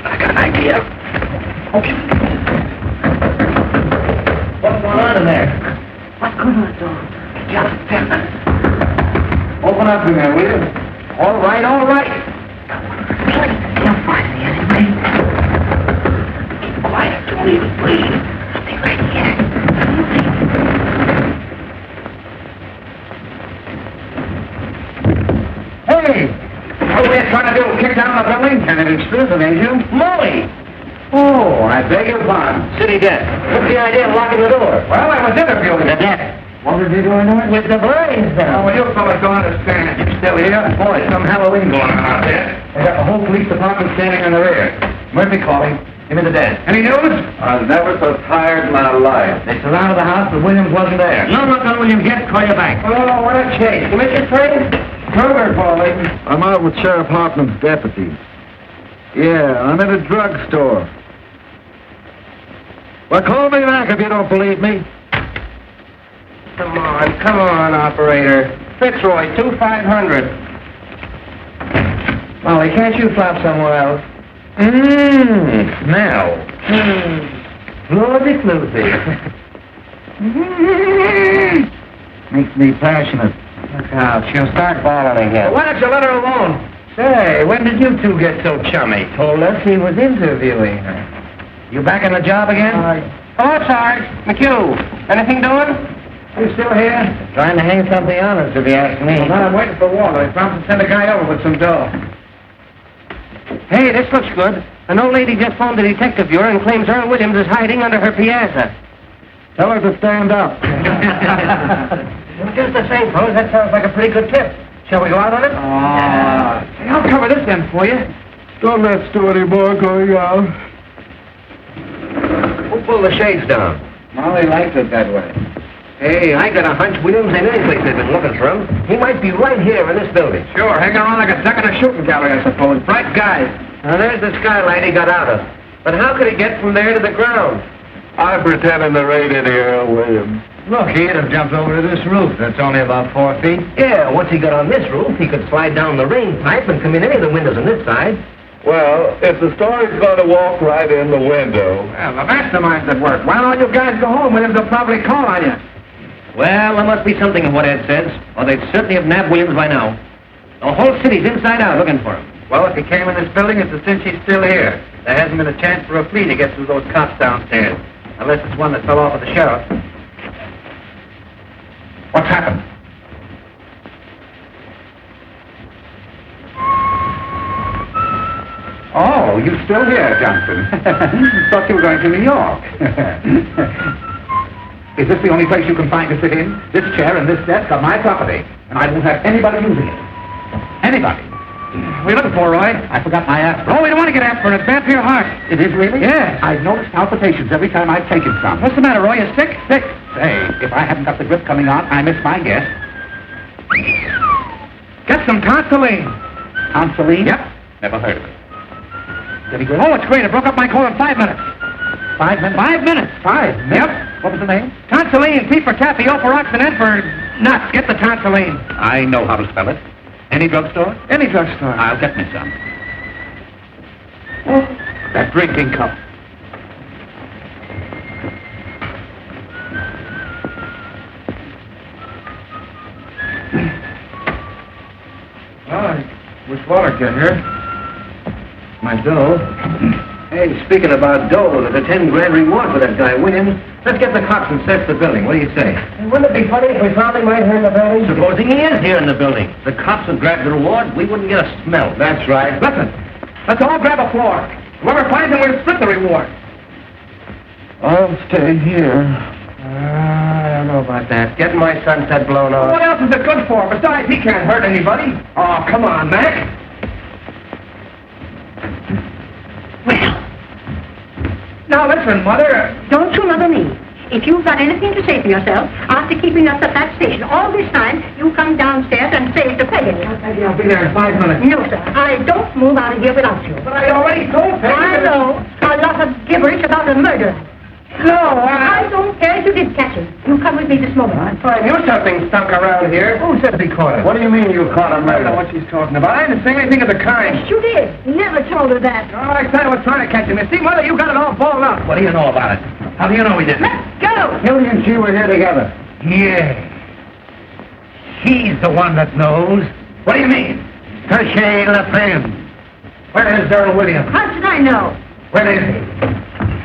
[SPEAKER 1] I got an idea. Okay. What's going on in there?
[SPEAKER 7] What's going on, Dog?
[SPEAKER 1] Just 10 minutes.
[SPEAKER 2] Open up in there, will you?
[SPEAKER 1] All right, all right.
[SPEAKER 7] You'll find me anyway.
[SPEAKER 1] Keep quiet. Don't even breathe.
[SPEAKER 7] I'll be right here.
[SPEAKER 2] Hey! What are we trying to do? Kick down the building? And it is prison, ain't you?
[SPEAKER 1] Molly!
[SPEAKER 2] Oh, I beg your pardon.
[SPEAKER 1] City desk. What's the idea of locking the door?
[SPEAKER 2] Well, I was interviewing
[SPEAKER 1] The
[SPEAKER 2] you.
[SPEAKER 1] desk.
[SPEAKER 2] What did you do anyway?
[SPEAKER 1] With the blinds
[SPEAKER 2] Oh,
[SPEAKER 1] down.
[SPEAKER 2] well, you fellas don't understand. You still here? Boy, some Halloween going on out there. They got the whole police department standing in the rear. Murphy, call him.
[SPEAKER 1] Give me the desk.
[SPEAKER 2] Any news?
[SPEAKER 3] I was never so tired in my life.
[SPEAKER 1] They surrounded the house, but Williams wasn't there.
[SPEAKER 2] No luck on Williams yet. Call you back.
[SPEAKER 5] Oh, what a chase. You Mr. Train? Kruger calling.
[SPEAKER 10] I'm out with Sheriff Hartman's deputy. Yeah, I'm in a drugstore. Well, call me back if you don't believe me.
[SPEAKER 5] Come on, operator. Fitzroy, 2500. Molly, can't you flop somewhere else?
[SPEAKER 1] Smell. Floody floofy. Makes me passionate.
[SPEAKER 5] Look out, she'll start bawling again.
[SPEAKER 1] Why don't you let her alone?
[SPEAKER 5] Say, when did you two get so chummy? Told us he was interviewing her.
[SPEAKER 1] You back on the job again?
[SPEAKER 5] Oh, Sarge. McHugh. Anything doing?
[SPEAKER 1] You still here?
[SPEAKER 5] Trying to hang something on us, if you ask me.
[SPEAKER 1] Well, now I'm waiting for water. I promised to send a guy over with some dough.
[SPEAKER 5] Hey, this looks good. An old lady just phoned the detective bureau and claims Earl Williams is hiding under her piazza.
[SPEAKER 10] Tell her to stand up.
[SPEAKER 5] Just the same, fellas, that sounds like a pretty good tip. Shall we go out on it?
[SPEAKER 1] I'll cover this end for you.
[SPEAKER 10] Don't let's do any more going out.
[SPEAKER 5] Who pulled the shades down?
[SPEAKER 1] Molly likes it that way.
[SPEAKER 5] Hey, I got a hunch Williams ain't any place they've been looking for him. He might be right here in this building.
[SPEAKER 1] Sure, hanging around like a duck in a shooting gallery, I suppose. Bright guy.
[SPEAKER 5] Now, there's the skylight he got out of. But how could he get from there to the ground?
[SPEAKER 10] I'm pretending to raid into Earl Williams.
[SPEAKER 1] Look, he'd have jumped over to this roof. That's only about 4 feet.
[SPEAKER 5] Yeah, once he got on this roof, he could slide down the rain pipe and come in any of the windows on this side.
[SPEAKER 10] Well, if the story's going to walk right in the window...
[SPEAKER 1] Well, the mastermind's at work. Why don't you guys go home? Williams will probably call on you.
[SPEAKER 5] Well, there must be something in what Ed says, or they'd certainly have nabbed Williams by now. The whole city's inside out looking for him.
[SPEAKER 1] Well, if he came in this building, it's a cinch he's still here. There hasn't been a chance for a flea to get through those cops downstairs. Unless it's one that fell off at the sheriff. What's happened? Oh, you still here, Johnson? Thought you were going to New York. Is this the only place you can find to sit in? This chair and this desk are my property, and I won't have anybody using it. Anybody. What are you looking for, Roy? I forgot my aspirin. Oh, we don't want to get aspirin. It's bad for your heart. It is really? Yeah. I've noticed palpitations every time I've taken some. What's the matter, Roy? You sick? Sick. Say, if I haven't got the grip coming on, I miss my guess. Get some Consoline. Consoline? Yep. Never heard of it. Any good? Oh, it's great. It broke up my cold in 5 minutes. 5 minutes? 5 minutes. 5 minutes? Yep. What was the name? Consoline. T for taffy, O for ox, and N for nuts. Get the Consoline. I know how to spell it. Any drugstore? Any drugstore. I'll get me some. Oh, that drinking cup.
[SPEAKER 10] Oh, I wish water get here. My dough.
[SPEAKER 5] Hey, speaking about dough, there's a 10 grand reward for that guy, Williams. Let's get the cops and search the building. What do you say? Wouldn't it be funny if we found him right here in the building? Supposing he is here in the building. The cops would grab the reward, we wouldn't get a smell. That's right.
[SPEAKER 1] Listen, let's all grab a floor. Whoever finds him, we'll split the reward.
[SPEAKER 10] I'll stay here.
[SPEAKER 5] I don't know about that. Getting my sunset blown off.
[SPEAKER 1] What else is it good for? Besides, he can't hurt anybody. Oh, come on, Mac.
[SPEAKER 6] Well,
[SPEAKER 1] Now listen, Mother.
[SPEAKER 6] don't you mother me. If you've got anything to say for yourself, after keeping us at that station all this time, you come downstairs and say it to Peggy.
[SPEAKER 1] Maybe I'll be there in 5 minutes.
[SPEAKER 6] No, sir. I don't move out of here without you.
[SPEAKER 1] But I already told Peggy.
[SPEAKER 6] I know a lot of gibberish about a murder.
[SPEAKER 1] No,
[SPEAKER 6] I don't care if you did catch him. You come with me this moment.
[SPEAKER 1] I knew something stunk around here. Who said he caught it?
[SPEAKER 10] What do you mean you caught a
[SPEAKER 1] I don't know
[SPEAKER 10] murder?
[SPEAKER 1] what she's talking about. I didn't say anything of the kind.
[SPEAKER 6] Yes, you did. Never told her that.
[SPEAKER 1] Oh, I said I was trying to catch him. You see, Mother, you got it all balled up. What do you know about it? How do you know we did?
[SPEAKER 6] Let's go.
[SPEAKER 10] Hildy and she were here together.
[SPEAKER 1] Yeah. He's the one that knows. What do you mean? Touche Le Pen. Where is Earl Williams?
[SPEAKER 6] How should I know?
[SPEAKER 1] Where is he?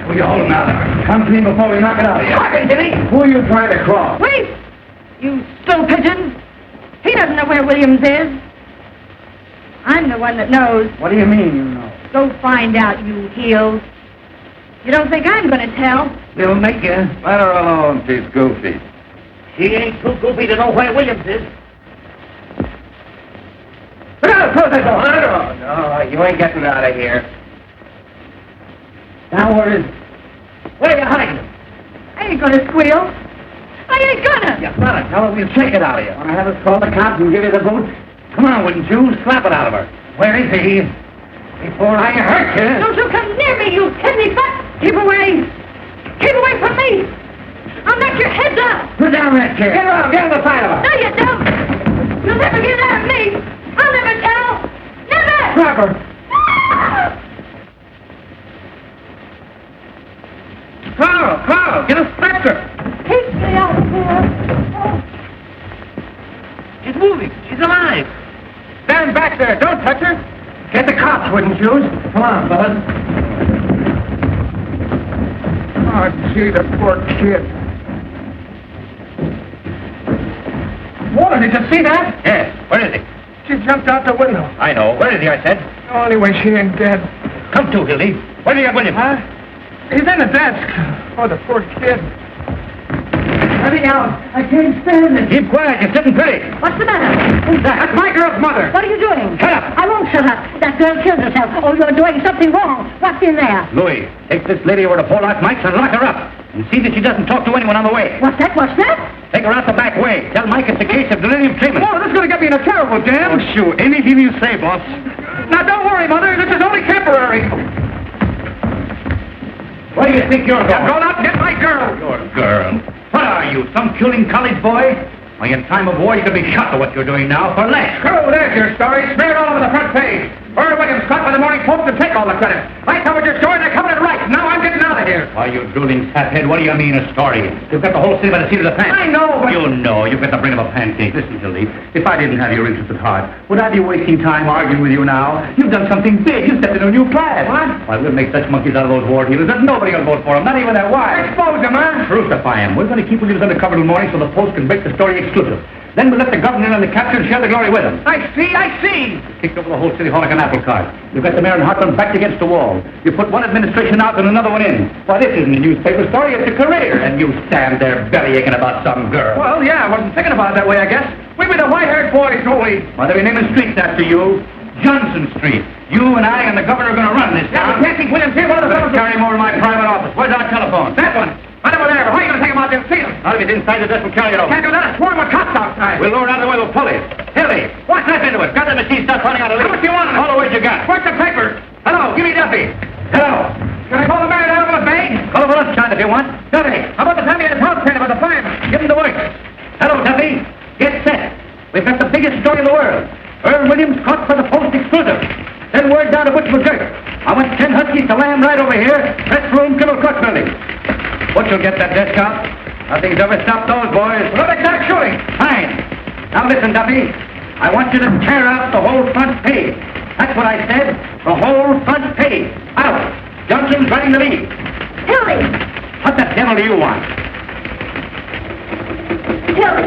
[SPEAKER 1] Will you hold him out? Come clean before we knock it out of you. Fucking Jimmy!
[SPEAKER 10] Who are you trying to cross?
[SPEAKER 6] Wait! You still pigeon. He doesn't know where Williams is. I'm the one that knows.
[SPEAKER 10] What do you mean you know?
[SPEAKER 6] Go find out, you heels. You don't think I'm going to tell?
[SPEAKER 1] They'll make you.
[SPEAKER 10] Let her alone, she's goofy.
[SPEAKER 1] She ain't too goofy to know where Williams is. Look out! Close that door!
[SPEAKER 5] No, you ain't getting out of here.
[SPEAKER 7] Now, where is it?
[SPEAKER 1] Where are you hiding?
[SPEAKER 6] I ain't gonna squeal. I ain't gonna.
[SPEAKER 1] You better tell her we'll shake it out of you.
[SPEAKER 7] Want to have us call the cops and give you the boot?
[SPEAKER 1] Come on, wouldn't you? Slap it out of her. Where is he? Before I hurt you.
[SPEAKER 6] Don't you come near me, you kidney butt! Keep away! Keep away from me! I'll knock your heads off!
[SPEAKER 1] Put down that chair. Get around. Get on the side of her.
[SPEAKER 6] No, you don't! You'll never get out of me! I'll never tell! Never!
[SPEAKER 1] Grab her. Carl, get a stretcher.
[SPEAKER 6] Keep me out of here!
[SPEAKER 1] She's moving. She's alive. Stand back there. Don't touch her. Get the cops, wouldn't you? Come on, fellas. Oh, gee, the poor kid. Water, did you see that? Yes. Where is he? She jumped out the window. I know. Where is he, I said? Oh, anyway, she ain't dead. Come to, Hildy. Where do you William? Huh? He's in the desk. Oh, the poor kid. Let me out. I can't stand it. Keep quiet. You're sitting pretty.
[SPEAKER 6] What's the matter?
[SPEAKER 1] Who's that? That's my girl's mother.
[SPEAKER 6] What are you doing?
[SPEAKER 1] Shut up.
[SPEAKER 6] I won't shut up. That girl killed herself. Oh, you're doing something wrong. What's in there?
[SPEAKER 1] Louis, take this lady over to Port Mike's and lock her up. And see that she doesn't talk to anyone on the way.
[SPEAKER 6] What's that? What's that?
[SPEAKER 1] Take her out the back way. Tell Mike it's a case of delirium treatment. Oh, this is going to get me in a terrible jam. Oh, shoot. Anything you say, boss. Now, don't worry, Mother. This is only temporary. Where do you think you're going? I'm going out and get my girl. Your girl? What are you, some culing college boy? Why, in time of war, you could be shot for what you're doing now for less. Oh, there's your story. Smeared all over the front page. Earl Williams caught by the Morning Post and take all the credit. I covered your story and I covered it right. Now I'm getting out of here. Why, you drooling saphead, what do you mean a story? You've got the whole city by the seat of the pants. I know, but... You know, you've got the brain of a pancake. Listen, Hildy, if I didn't have your interest at heart, would I be wasting time arguing with you now? You've done something big. You stepped into a new class. What? Why, we'll make such monkeys out of those war healers that nobody will vote for them, not even their wives. Expose them, huh? Crucify them. We're going to keep Williams undercover till morning so the Post can break the story exclusive. Then we'll let the governor in on the capture and share the glory with him. I see. Kicked over the whole city hall like an apple cart. You've got the mayor and Hartland backed against the wall. You put one administration out and another one in. Why, this isn't a newspaper story, it's a career. And you stand there belly aching about some girl. Well, yeah, I wasn't thinking about it that way, I guess. We be the white-haired boys, don't we? Why, they'll be naming streets after you. Johnson Street. You and I and the governor are going to run this town. Yeah, we can't keep Williams here. One of the fellows carry him over to my private office. Where's our telephone? That one. Right over there, but how are you going to take him out there and see him? Not if he's inside the desk, we'll carry it over. Can't do that. Swarm with cops outside. We'll lower it out of the way, we'll pull it. Hildy, watch that into it. Got the machine stuff running out of the lead. How much you want? All the ways you got. Where's the papers? Hello, give me Duffy. Hello. Can I call the mayor down with a bag? Call him for lunchtime if you want. Duffy, how about the family at his house train about the fireman? Give him the work. Hello, Duffy. Get set. We've got the biggest story in the world. Earl Williams caught for the Post exclusive. Send word down to Butch McGurk. I want 10 huskies to lamb right over here. Press room, Kibble Crutch building. Butch will get that desk out. Nothing's ever stopped those boys. Well, exact shooting. Fine. Now listen, Duffy. I want you to tear out the whole front page. That's what I said. The whole front page. Out. Johnson's running the lead.
[SPEAKER 6] Hildy!
[SPEAKER 1] What the devil do you want?
[SPEAKER 6] Hildy!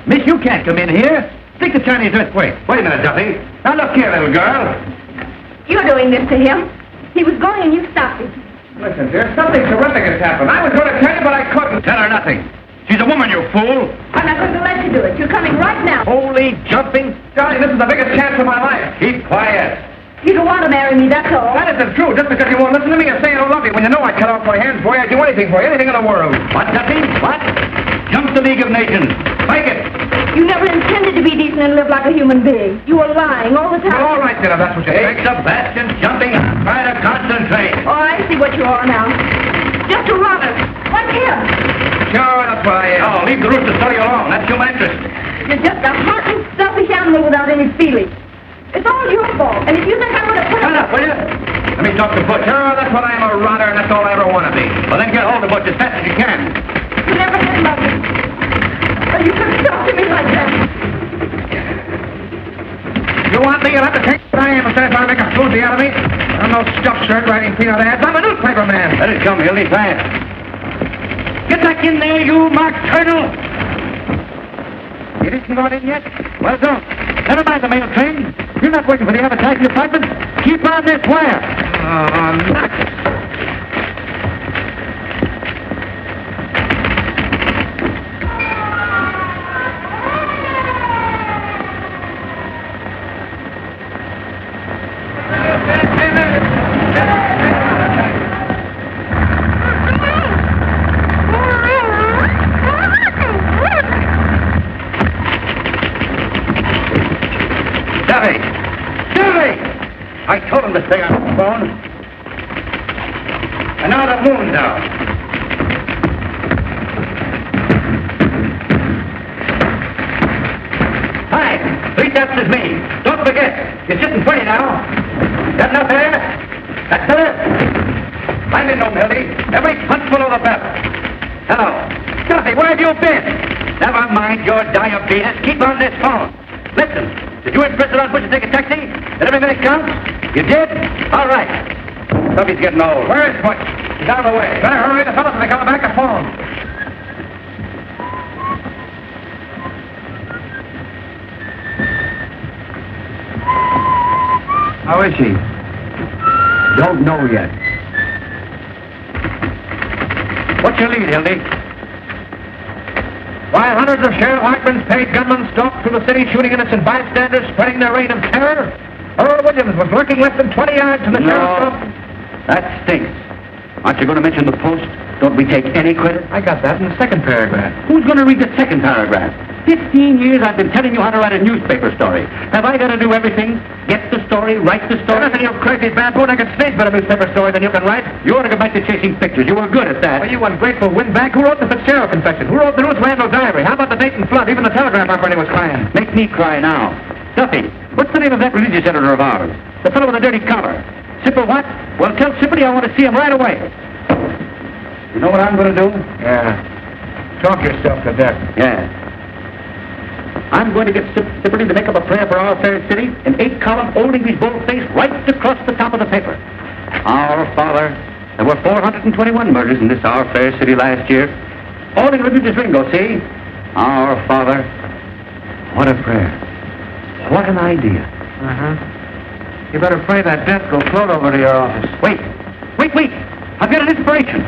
[SPEAKER 1] Miss, you can't come in here. Stick the Chinese earthquake. Wait a minute, Duffy. Now look here, little girl.
[SPEAKER 6] You're doing this to him. He was going and you stopped him.
[SPEAKER 1] Listen, dear, something terrific has happened. I was going to tell you, but I couldn't. Tell her nothing. She's a woman, you fool.
[SPEAKER 6] I'm not going to let you do it. You're coming right now.
[SPEAKER 1] Holy jumping Johnny, this is the biggest chance of my life. Keep quiet.
[SPEAKER 6] You don't want to marry me, that's all.
[SPEAKER 1] That isn't true. Just because you won't listen to me and say you don't love me when you know I cut off my hands for you, I'd do anything for you, anything in the world. What, Duffy? What? Jump the League of Nations. Make it.
[SPEAKER 6] You never intended to be decent and live like a human being. You were lying all the time.
[SPEAKER 1] Well, all right, then, if that's what you think. Sebastian jumping. Try to concentrate.
[SPEAKER 6] Oh, I see what you are now. Just a runner. Like him.
[SPEAKER 1] Sure, that's what I am. Oh, leave the rooster study alone. That's human interest.
[SPEAKER 6] You're just a heartless, selfish animal without any feeling. It's all your fault. And if you think I'm going to put
[SPEAKER 1] Shut up, will you? Let me talk to Butch. Sure, that's what I am, a rotter, and that's all I ever want to be. Well, then get hold of Butch as fast as you can.
[SPEAKER 6] You never did love me. Or you couldn't talk to me like that.
[SPEAKER 1] You want me? You'll have to take what I am instead of trying to make a floozy out of me. I'm no stuffed shirt writing peanut ads. I'm a newspaper man. Let it come, Hildy, fast. Get back in there, you Mark Turtle. You didn't go in yet? Well, don't. Never mind the mail train. You're not working for the advertising department. Keep on this wire. Oh, nuts.
[SPEAKER 4] to stay on the phone. And now the moon's out. Hi, 3 steps is me. Don't forget, you're sitting pretty now. That enough there? That's it. Find it, no, Mildy. Every punch below the belt. Hello. Duffy, where have you been? Never mind your diabetes. Keep on this phone. Listen, did you insist on pushing to take a taxi? Did every minute count? You did? All right. Duffy's getting old. Where is Butch? He's out of the way. Better hurry. The fellows will be coming back to phone.
[SPEAKER 1] How is she? Don't know yet.
[SPEAKER 4] What's your lead, Hildy? Why, hundreds of Sheriff Hartman's paid gunmen stalked through the city shooting innocent bystanders, spreading their reign of terror. Earl Williams was lurking less than 20 yards from the sheriff's office.
[SPEAKER 1] That stinks. Aren't you going to mention the Post? Don't we take any credit?
[SPEAKER 4] I got that in the second paragraph.
[SPEAKER 1] Who's going to read the second paragraph? 15 years I've been telling you how to write a newspaper story. Have I got to do everything? Get the story, write the story?
[SPEAKER 4] Listen, you crazy baboon, I can stage better newspaper story than you can write.
[SPEAKER 1] You ought to go back to chasing pictures. You were good at that.
[SPEAKER 4] Well, you ungrateful windbag. Who wrote the Fitzgerald confession? Who wrote the Louis Randall diary? How about the Dayton flood? Even the telegraph operator was crying.
[SPEAKER 1] Make me cry now. Duffy, what's the name of that religious editor of ours? The fellow with the dirty collar. Sipper what? Well, tell Sipperty I want to see him right away. You know what I'm going to do?
[SPEAKER 4] Yeah. Talk yourself to death.
[SPEAKER 1] Yeah. I'm going to get Sipperty to make up a prayer for our fair city in 8-column old English boldface right across the top of the paper. Our Father, there were 421 murders in this our fair city last year. All in religious lingo, see? Our Father. What a prayer. What an idea.
[SPEAKER 4] Uh-huh. You better pray that death will float over to your office.
[SPEAKER 1] Wait. I've got an inspiration.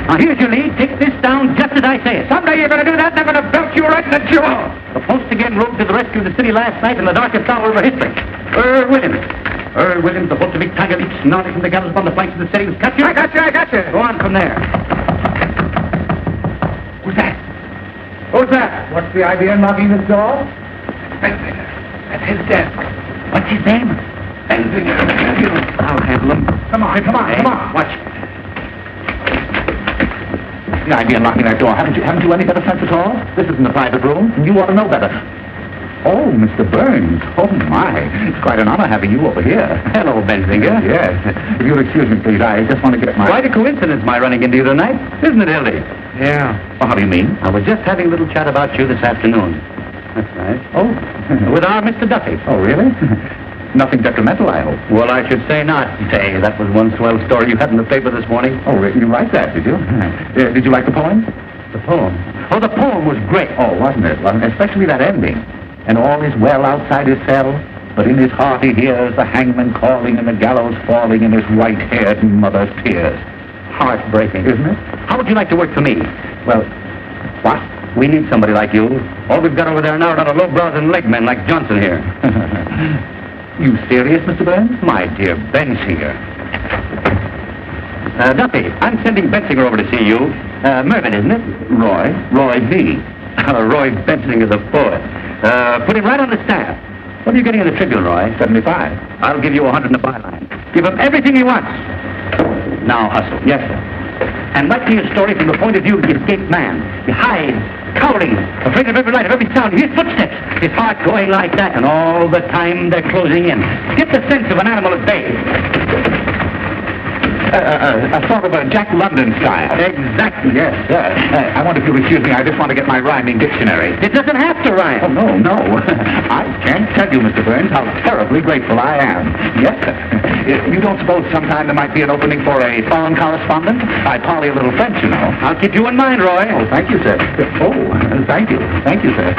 [SPEAKER 1] Now, here's your lead. Take this down just as I say it.
[SPEAKER 4] Someday you're going to do that, and I'm going to belt you right in the jaw.
[SPEAKER 1] The Post again rode to the rescue of the city last night in the darkest hour of our history. Earl Williams, the Bolshevik tiger leaped snarling from the gallows upon the flanks of the city. Was cut you.
[SPEAKER 4] I got you.
[SPEAKER 1] Go on from there.
[SPEAKER 4] Who's that? What's the idea in locking this door? Benzinger. At his desk.
[SPEAKER 1] What's his name?
[SPEAKER 4] Benzinger.
[SPEAKER 1] I'll handle him.
[SPEAKER 4] Come on.
[SPEAKER 1] Watch. The idea in locking that door. Haven't you any better sense at all? This isn't a private room. You ought to know better. Oh, Mr. Burns. Oh, my. It's quite an honor having you over here. Hello, Benzinger. Yes. If you'll excuse me, please, I just want to get my... Quite a coincidence, my running into you tonight. Isn't it, Hildy?
[SPEAKER 4] Yeah.
[SPEAKER 1] Well, how do you mean? I was just having a little chat about you this afternoon. That's nice. Oh, with our Mr. Duffy. Oh, really? Nothing detrimental, I hope. Well, I should say not. Say, that was one swell story you had in the paper this morning. Oh, you write that, did you? Did you like the poem? The poem? Oh, the poem was great. Oh, wasn't it? Especially that ending. And all is well outside his cell, but in his heart he hears the hangman calling and the gallows falling in his white-haired mother's tears. Heartbreaking, isn't it? How would you like to work for me? Well, what? We need somebody like you. All we've got over there now are not a low-brows and leg men like Johnson here. You serious, Mr. Burns? My dear Bensinger. Duffy, I'm sending Bensinger over to see you. Mervyn, isn't it? Roy V. Roy Bensinger, the poet. Put him right on the staff. What are you getting in the Tribune, Roy? 75. I'll give you 100 in the byline. Give him everything he wants. Now hustle. Yes, sir. And write me a story from the point of view of the escaped man. He hides, cowering, afraid of every light, of every sound. His footsteps, his heart going like that, and all the time they're closing in. Get the sense of an animal at bay. A sort of a Jack London style. Exactly. Yes, sir. I wonder if you'll excuse me. I just want to get my rhyming dictionary. It doesn't have to rhyme. Oh, no. I can't tell you, Mr. Burns, how terribly grateful I am. Yes, sir. You don't suppose sometime there might be an opening for a foreign correspondent? I parley a little French, you know. I'll keep you in mind, Roy. Oh, thank you, sir. Oh, thank you. Thank you, sir.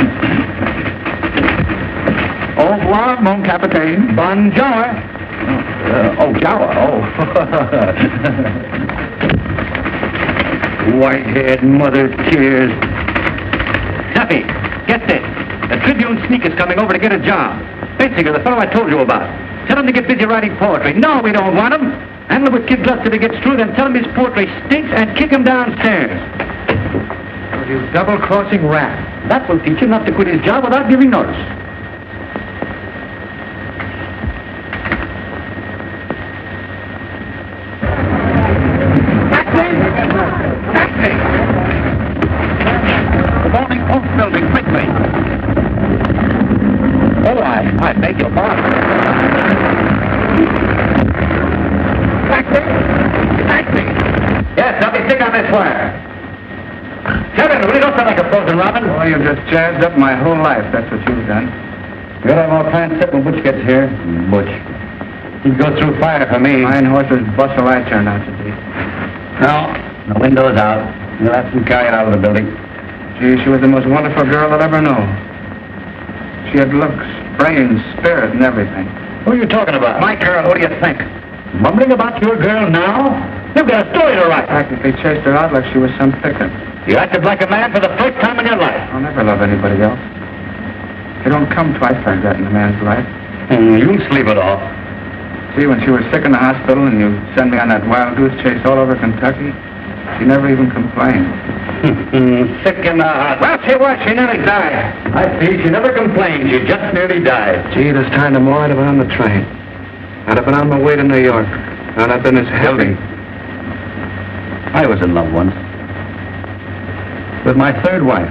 [SPEAKER 1] Au revoir, mon capitaine. Bonjour. Gower. White-haired mother tears. Duffy, get this. The Tribune sneak is coming over to get a job. Bensinger, the fellow I told you about. Tell him to get busy writing poetry. No, we don't want him. Handle with Kid Gus if he gets through, then tell him his poetry stinks and kick him downstairs.
[SPEAKER 4] Oh, you double-crossing rat.
[SPEAKER 1] That will teach him not to quit his job without giving notice. morning post building, quickly. Oh, I beg your pardon. Taxi! Yes, help me stick on this wire. Kevin, will you don't sound like a frozen robin?
[SPEAKER 10] Oh, you just jazzed up my whole life. That's what you've done. You'll have all kinds set when Butch gets here. Butch. He'd go through fire for me. Mine horse's bustle I turned out to be. No, the window's out. You'll have to carry it out of the building. Gee, she was the most wonderful girl I'll ever know. She had looks, brains, spirit, and everything.
[SPEAKER 1] Who are you talking about? My girl, who do you think? Mumbling about your girl now? You've got a story to write.
[SPEAKER 10] Practically chased her out like she was some picket.
[SPEAKER 1] You acted like a man for the first time in your life.
[SPEAKER 10] I'll never love anybody else. You don't come twice like that in a man's life.
[SPEAKER 1] You'll sleep it off.
[SPEAKER 10] See, when she was sick in the hospital and you sent me on that wild goose chase all over Kentucky, she never even complained.
[SPEAKER 1] Sick in the hospital. Well, she was. She nearly died. I see. She never complained. She just nearly died.
[SPEAKER 10] Gee, this time tomorrow I'd have been on the train. I'd have been on my way to New York. I'd have been as healthy.
[SPEAKER 1] I was in love once. With my third wife.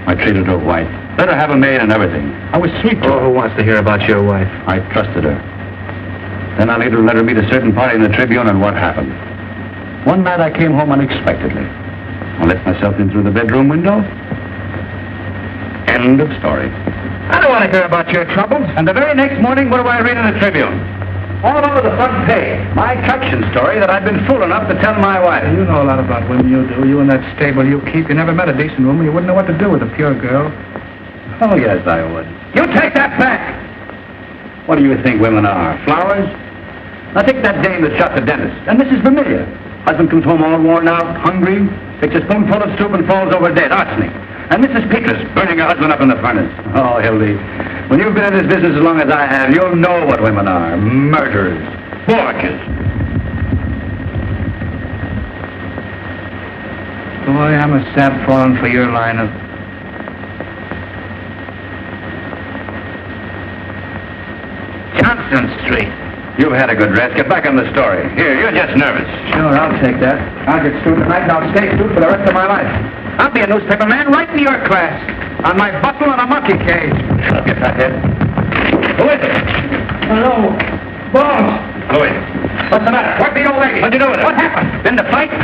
[SPEAKER 1] I treated her white. Let her have a maid and everything. I was sweet to her.
[SPEAKER 10] Oh, who wants to hear about your wife?
[SPEAKER 1] I trusted her. Then I later let her meet a certain party in the Tribune, and what happened? One night I came home unexpectedly. I let myself in through the bedroom window. End of story. I don't want to hear about your troubles. And the very next morning, what do I read in the Tribune? All over the front page. My traction story that I'd been fool enough to tell my wife.
[SPEAKER 10] You know a lot about women, you do. You and that stable you keep. You never met a decent woman. You wouldn't know what to do with a pure girl.
[SPEAKER 1] Oh, yes, I would. You take that back! What do you think women are? Flowers? Now take that dame that shot the dentist. And Mrs. Vermillion. Husband comes home all worn out, hungry, takes a spoonful of soup and falls over dead. Arsenic. And Mrs. Pickles burning her husband up in the furnace. Oh, Hildy, when you've been in this business as long as I have, you'll know what women are. Murderers. Forgers.
[SPEAKER 10] Boy, I'm a sap falling for your line of...
[SPEAKER 1] Johnson Street. You've had a good rest. Get back on the story. Here, you're just nervous.
[SPEAKER 10] Sure, I'll take that. I'll get sued tonight and I'll stay sued for the rest of my life.
[SPEAKER 1] I'll be a newspaper man right in your class. On my bustle and a monkey cage. Shut up, you fathead. Who is it?
[SPEAKER 10] Hello. Boss.
[SPEAKER 1] Louis. What's the matter? What the old lady? What'd you do with her? What happened? Been to fight?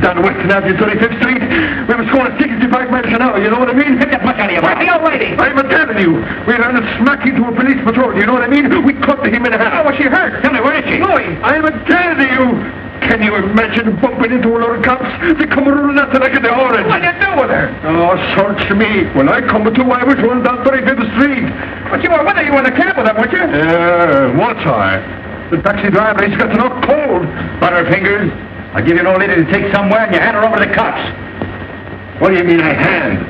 [SPEAKER 2] Down to Western Avenue, 35th Street. We were scoring 65 miles an hour, you know what I mean?
[SPEAKER 1] Get that much out of your mouth. Where's the old lady?
[SPEAKER 2] I'm telling you. We ran a smack into a police patrol, you know what I mean? We cut him in half.
[SPEAKER 1] Oh, was she hurt? Tell me, where is she?
[SPEAKER 2] Louis, I'm telling you. Can you imagine bumping into a lot of cops? They come running after like in the orange.
[SPEAKER 1] What'd you do with her?
[SPEAKER 2] Oh, search me. When I come to, I was running down 35th Street.
[SPEAKER 1] But you were with her. You were in the cab with her, weren't you?
[SPEAKER 2] Was I? The taxi driver, he's got to knock cold.
[SPEAKER 1] Butterfingers. I'll give you an old lady to take somewhere and you hand her over to the cops.
[SPEAKER 2] What do you mean I hand?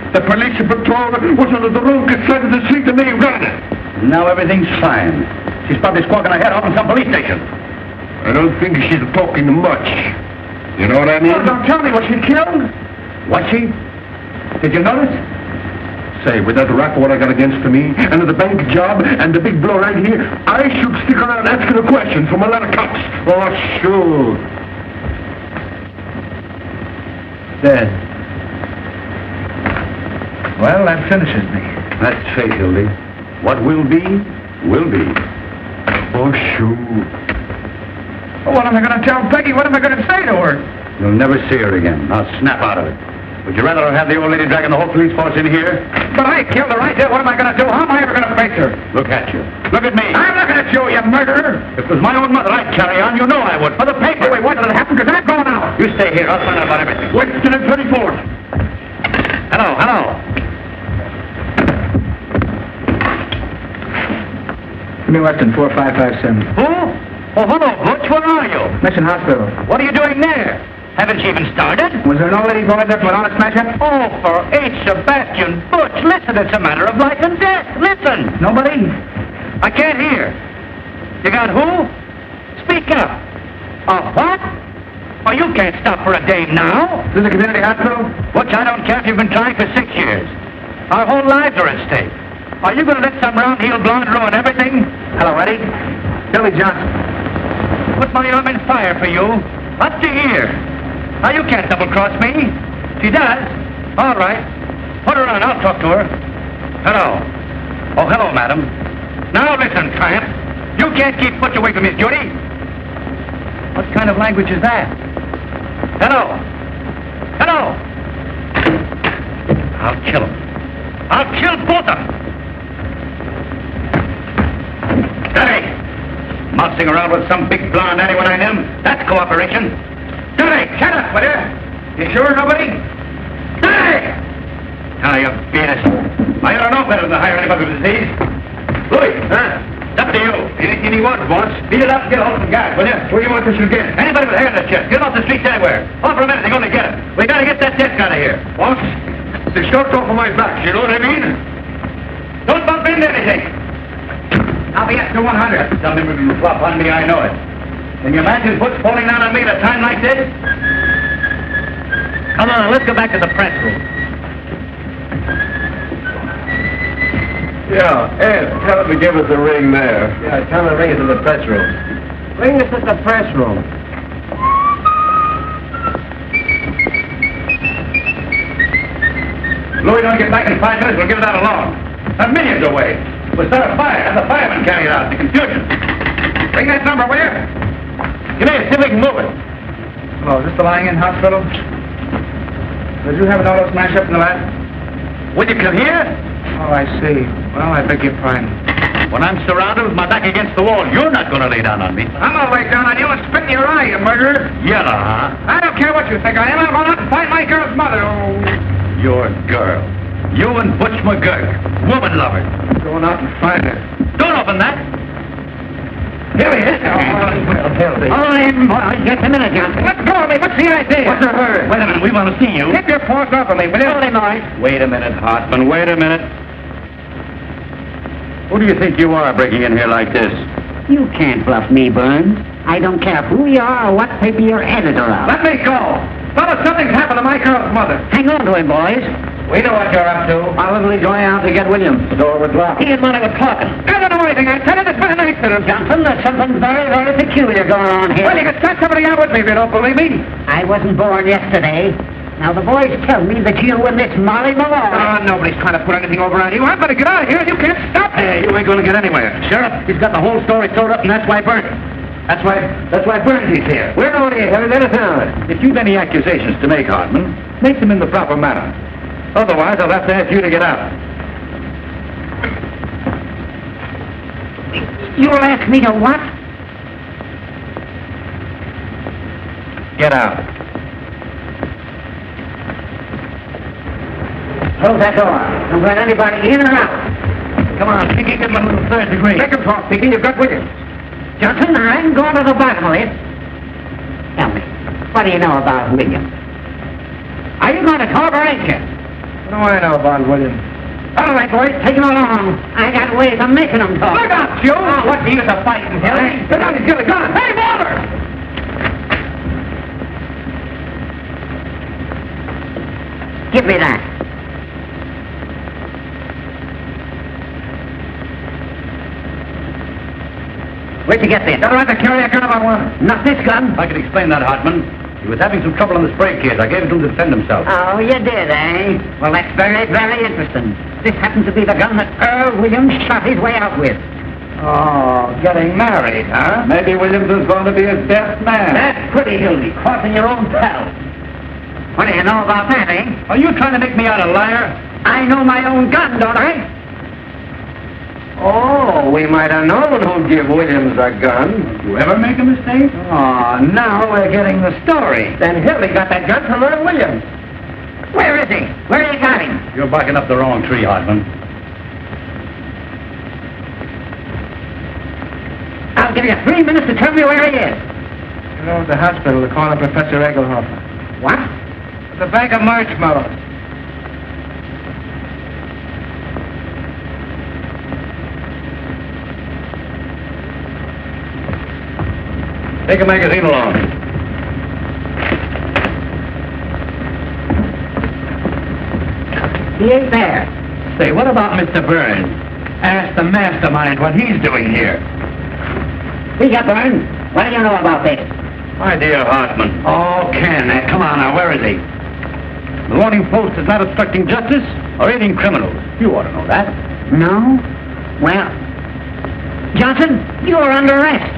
[SPEAKER 2] The police patrol was on the wrong side of the street and they ran it.
[SPEAKER 1] Now everything's fine. She's probably squawking her head off in some police station.
[SPEAKER 2] I don't think she's talking much. You know what I mean?
[SPEAKER 1] Oh, don't tell me, was she killed? Was she? Did you notice?
[SPEAKER 2] Say, with that rap what I got against me, and the bank job, and the big blow right here, I should stick around asking a question from a lot of cops. Oh, sure.
[SPEAKER 10] Dead. Well, that finishes me.
[SPEAKER 1] That's fate, Hildy. What will be, will be.
[SPEAKER 2] Oh, sure.
[SPEAKER 1] Well, what am I going to tell Peggy? What am I going to say to her? You'll never see her again. Now snap out of it. Would you rather have the old lady dragging the whole police force in here? But I killed her right there. What am I going to do? How am I ever going to face her? Look at you. Look at me. I'm looking at you, you murderer. If it was my own mother, I'd carry on. You know I would. For the paper. Wait, what did it happen? Because I'm going out. You stay here. I'll find out about everything.
[SPEAKER 2] Western and 34th.
[SPEAKER 1] Hello, hello.
[SPEAKER 10] Give me Western 4557.
[SPEAKER 1] Who? Oh, hello, Butch. Where are you?
[SPEAKER 10] Mission Hospital.
[SPEAKER 1] What are you doing there? Haven't you even started?
[SPEAKER 10] Was there no lady going there for an honest smash-up?
[SPEAKER 1] Oh, for H. Sebastian Butch, listen, it's a matter of life and death. Listen.
[SPEAKER 10] Nobody?
[SPEAKER 1] I can't hear. You got who? Speak up. What? Oh, you can't stop for a dame now.
[SPEAKER 10] Is this a community hospital?
[SPEAKER 1] Butch, I don't care if you've been trying for 6 years. Our whole lives are at stake. Are you going to let some round-heel blonde ruin everything?
[SPEAKER 10] Hello, Eddie. Billy Johnson.
[SPEAKER 1] Put my arm in fire for you. Up to here. Now, you can't double-cross me. She does.
[SPEAKER 4] All right. Put her on. I'll talk to her. Hello. Oh, hello, madam. Now listen, tramp. You can't keep foot away from his duty. What kind of language is that? Hello. Hello. I'll kill him. I'll kill both of them. Hey! Mousing around with some big blonde anyone I know. That's cooperation. Hey! Shut up, will you? You sure nobody? Hey! Now, you beat us. I ought to know better than to hire anybody with disease. Louis, huh? It's up to you. Anything he wants, boss. Beat it up and get hold of some guys, will you? Where do you want this to get? Anybody with hair in their chest. Get off the streets anywhere. Offer him anything, only get it. We gotta get that desk out of here. Boss, the short's off of my back, you know what I mean? Don't bump into anything. I'll be up to 100. Something will flop on me, I know it. Can you imagine foot's falling down on me at a time like this? Come on, let's go back to the press room.
[SPEAKER 3] Yeah, Ed, tell him to give us a ring there.
[SPEAKER 10] Yeah, tell him to ring us in the press room.
[SPEAKER 5] Ring us at the press room.
[SPEAKER 4] Louis, don't get back in 5 minutes, we'll give it out alone. There are millions away. We'll start a fire, have the firemen carry it out. The confusion. Ring that number, will you? Come here, see if we can move it.
[SPEAKER 10] Hello, is this the lying-in hospital? Did you have an auto smash up in the lab?
[SPEAKER 4] Will you come here?
[SPEAKER 10] Oh, I see. Well, I beg your pardon.
[SPEAKER 4] When I'm surrounded with my back against the wall, you're not going to lay down on me.
[SPEAKER 2] I'm gonna lay down on you and spit in your eye, you murderer.
[SPEAKER 4] Yellow, huh?
[SPEAKER 2] I don't care what you think I am. I'm going out and find my girl's mother. Oh.
[SPEAKER 4] Your girl. You and Butch McGurk. Woman lover.
[SPEAKER 10] Going out and find her.
[SPEAKER 4] Don't open that. Here he is.
[SPEAKER 7] Hold him, boy. Just a minute, Johnson.
[SPEAKER 2] Let go of me. What's the idea?
[SPEAKER 4] What's the hurry? Wait a minute, we want to see you.
[SPEAKER 2] Keep your paws off of me, will you?
[SPEAKER 7] Hold him, boys.
[SPEAKER 4] Wait a minute, Hartman, wait a minute. Who do you think you are breaking in here like this?
[SPEAKER 7] You can't bluff me, Burns. I don't care who you are or what paper you're editor of.
[SPEAKER 2] Let me go. Fellas, something's happened to my girl's mother.
[SPEAKER 7] Hang on to him, boys.
[SPEAKER 10] We know what you're up to.
[SPEAKER 5] Probably going out to get Williams. The door was locked.
[SPEAKER 7] He and Money were talking.
[SPEAKER 2] I don't know anything. I tell you, there's been an accident.
[SPEAKER 7] Johnson, there's something very, very peculiar going on here.
[SPEAKER 2] Well, you can start somebody out with me if you don't believe me.
[SPEAKER 7] I wasn't born yesterday. Now, the boys tell me that you and this Molly Malone...
[SPEAKER 2] Oh, nobody's trying to put anything over on you. I'm going to get out of here, and you can't stop me.
[SPEAKER 4] Hey, you ain't going to get anywhere. Sheriff, he's got the whole story sewed up, and that's why Burns. That's why Burns is here.
[SPEAKER 5] We're going to have it town.
[SPEAKER 4] If you've any accusations to make, Hartman, make them in the proper manner. Otherwise, I'll have to ask you to get out.
[SPEAKER 7] You'll ask me to what?
[SPEAKER 4] Get out.
[SPEAKER 7] Close that door. Don't let anybody in or out.
[SPEAKER 4] Come on, Pinky, give him a little third degree.
[SPEAKER 2] Make him talk, Pinky. You've got Williams.
[SPEAKER 7] Johnson, I'm going to the bottom of it. Tell me, what do you know about Williams? Are you going to talk or ain't you?
[SPEAKER 10] What do I know about Williams?
[SPEAKER 7] All right, boys, take him along. I got ways of making them talk.
[SPEAKER 2] Look out, Joe.
[SPEAKER 7] Oh, what's the use of fighting, Billy?
[SPEAKER 2] Sit down, he's got a gun. Hey, Walter!
[SPEAKER 7] Give me that. Where'd you get this?
[SPEAKER 2] Don't have to carry a gun if I want it.
[SPEAKER 7] Not this gun.
[SPEAKER 4] I can explain that, Hartman. He was having some trouble on the spray case. I gave it to him to defend himself.
[SPEAKER 7] Oh, you did, eh? Well, that's very, very interesting. This happens to be the gun that Earl Williams shot his way out with.
[SPEAKER 10] Oh, getting married, huh?
[SPEAKER 3] Maybe Williams is going to be his best man.
[SPEAKER 7] That's pretty, Hildy. Crossing your own pal. What do you know about that, eh?
[SPEAKER 4] Are you trying to make me out a liar?
[SPEAKER 7] I know my own gun, don't I?
[SPEAKER 5] Oh, we might have known who'd give Williams a gun.
[SPEAKER 4] You ever make a mistake?
[SPEAKER 5] Oh, now we're getting the story. Then Hildy got that gun from Earl Williams.
[SPEAKER 7] Where is he? Where you got him?
[SPEAKER 4] You're barking up the wrong tree, Hartman.
[SPEAKER 7] I'll give you 3 minutes to tell me where he is.
[SPEAKER 10] You know, at the hospital, they're calling Professor Egelhofer.
[SPEAKER 7] What?
[SPEAKER 10] The bag of marshmallows.
[SPEAKER 4] Take a magazine along.
[SPEAKER 7] He ain't there.
[SPEAKER 4] Say, what about Mr. Burns? Ask the mastermind what he's doing here.
[SPEAKER 7] He's up, Burns. What do you know about this?
[SPEAKER 4] My dear Hartman. Oh, Ken, come on now, where is he? The Morning Post is not obstructing justice or aiding criminals. You ought to know that.
[SPEAKER 7] No? Well, Johnson, you're under arrest.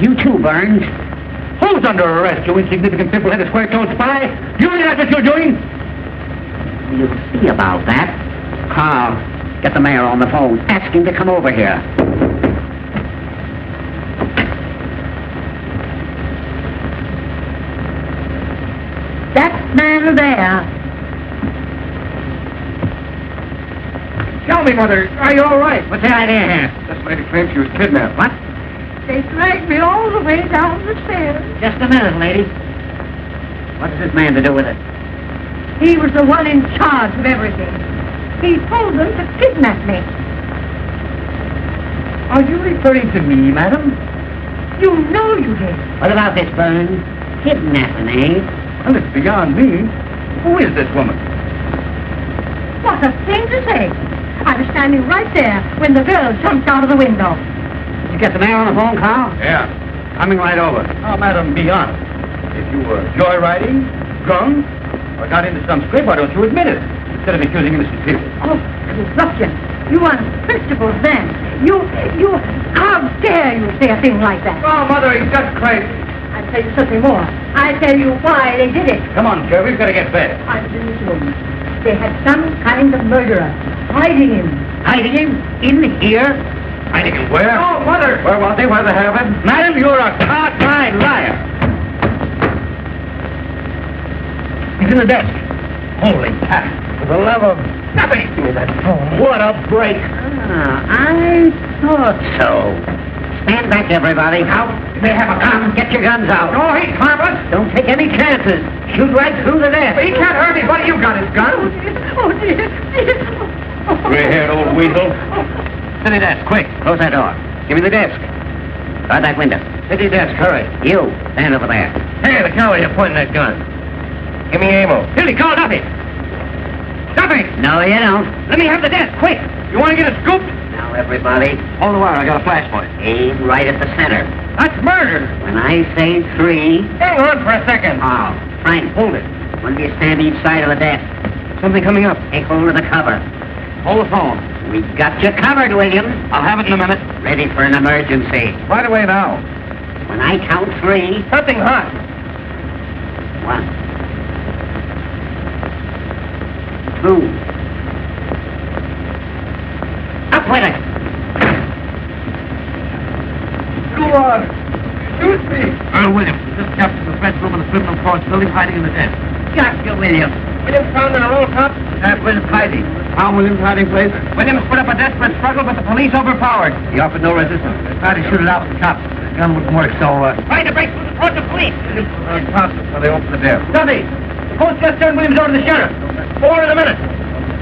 [SPEAKER 7] You too, Burns.
[SPEAKER 4] Who's under arrest, you insignificant pimple-headed square-toed spy? You realize what you're doing?
[SPEAKER 7] You'll see about that. Carl, get the mayor on the phone. Ask him to come over here. That man there.
[SPEAKER 2] Tell me, Mother, are you all right?
[SPEAKER 7] What's the idea here?
[SPEAKER 2] This lady claims she was kidnapped.
[SPEAKER 7] What?
[SPEAKER 6] They dragged me all the way down the stairs.
[SPEAKER 7] Just a minute, lady. What has this man to do with it?
[SPEAKER 6] He was the one in charge of everything. He told them to kidnap me.
[SPEAKER 4] Are you referring to me, madam?
[SPEAKER 6] You know you did.
[SPEAKER 7] What about this, Burns? Kidnapping, eh?
[SPEAKER 4] Well, it's beyond me. Who is this woman?
[SPEAKER 6] What a thing to say. I was standing right there when the girl jumped out of the window.
[SPEAKER 7] Did you get the mayor on the phone, Carl?
[SPEAKER 4] Yeah, coming right over. Now, madam, be honest. If you were joyriding, drunk, or got into some scrape, why don't you admit it? Instead of accusing innocent people.
[SPEAKER 6] Oh, you ruffian. You unprincipled man. How dare you say a thing like that?
[SPEAKER 2] Oh, Mother, he's just crazy.
[SPEAKER 6] I'll tell you something more. I'll tell you why they did it.
[SPEAKER 4] Come on, Joe, we've got to get bed.
[SPEAKER 6] I was in this room. They had some kind of murderer hiding him.
[SPEAKER 7] Hiding him? In here?
[SPEAKER 4] Hiding him where?
[SPEAKER 2] Oh, Mother!
[SPEAKER 4] Where was he? Where they have him? Madam, you're a cockeyed liar. He's in the desk. Holy cat. For the love of nothing. Give me that phone. What a break.
[SPEAKER 7] I thought so. Stand back, everybody.
[SPEAKER 2] Now, they have a gun.
[SPEAKER 7] Get your guns out.
[SPEAKER 2] No, he's harmless.
[SPEAKER 7] Don't take any chances. Shoot right through the desk.
[SPEAKER 2] He can't hurt me. What do you got, his gun?
[SPEAKER 6] Oh, dear.
[SPEAKER 4] Gray-haired old weasel.
[SPEAKER 7] City desk, quick. Close that door. Give me the desk. Try that window.
[SPEAKER 4] City desk, hurry.
[SPEAKER 7] You, stand over there.
[SPEAKER 4] Hey, the coward, you're pointing that gun. Give me ammo. Hildy, call Duffy. Duffy!
[SPEAKER 7] No, you don't.
[SPEAKER 4] Let me have the desk, quick. You want to get a scoop?
[SPEAKER 7] Now, everybody,
[SPEAKER 4] Hold the wire, I got a flash point.
[SPEAKER 7] aim right at the center.
[SPEAKER 4] That's murder.
[SPEAKER 7] When I say 3...
[SPEAKER 4] Hang on for a second.
[SPEAKER 7] Oh, Frank, hold it. One of you stand each side of the desk.
[SPEAKER 4] Something coming up.
[SPEAKER 7] Take hold of the cover.
[SPEAKER 4] Hold the phone.
[SPEAKER 7] We got you covered, William.
[SPEAKER 4] I'll have it in a minute.
[SPEAKER 7] Ready for an emergency.
[SPEAKER 4] Right away now.
[SPEAKER 7] When I count 3...
[SPEAKER 4] Something hot.
[SPEAKER 7] 1... 2... Up with it!
[SPEAKER 4] Go on. Shoot me. Earl Williams, this captain of the French room in the criminal court building hiding in the desk.
[SPEAKER 7] Got you, William.
[SPEAKER 4] Williams found in a roll top. That's Williams hiding. Found Williams' hiding place. Williams put up a desperate struggle, but the police overpowered. He offered no resistance. They tried to shoot it out with the cops. The gun wouldn't work, so,
[SPEAKER 7] Trying to break through the court of police.
[SPEAKER 4] so they opened the door. Duffy! The post just turned Williams over to the sheriff. 4 in a minute.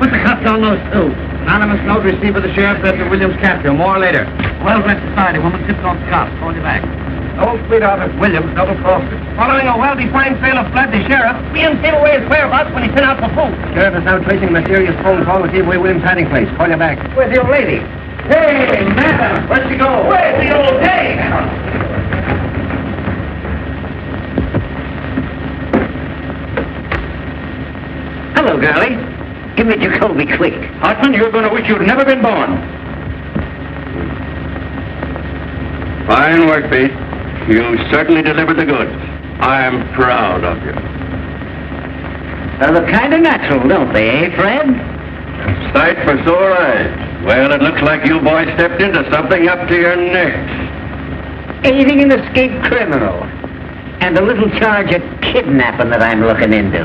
[SPEAKER 4] Put the cuffs on those two. Anonymous note received by the sheriff after Williams' capture. More later. Well-bred society woman tipped off the cops. Called you back. Old sweetheart of Williams double-crossed it. Following a well-defined trail of blood, the sheriff, Williams gave away his whereabouts when he sent out for food. Sheriff is now tracing a mysterious phone call that gave away Williams' hiding place. Call you back. Where's the old lady? Hey, madam! Where'd she go? Where's the old dame?
[SPEAKER 7] Hello, girlie. Give me Jacoby quick.
[SPEAKER 4] Hartman, you're going to wish you'd never been born.
[SPEAKER 3] Fine work, Pete. You certainly delivered the goods. I'm proud of you.
[SPEAKER 7] They look kind of natural, don't they, eh, Fred?
[SPEAKER 3] Sight for sore eyes. Well, it looks like you boys stepped into something up to your necks.
[SPEAKER 7] Aiding an escaped criminal. And a little charge of kidnapping that I'm looking into.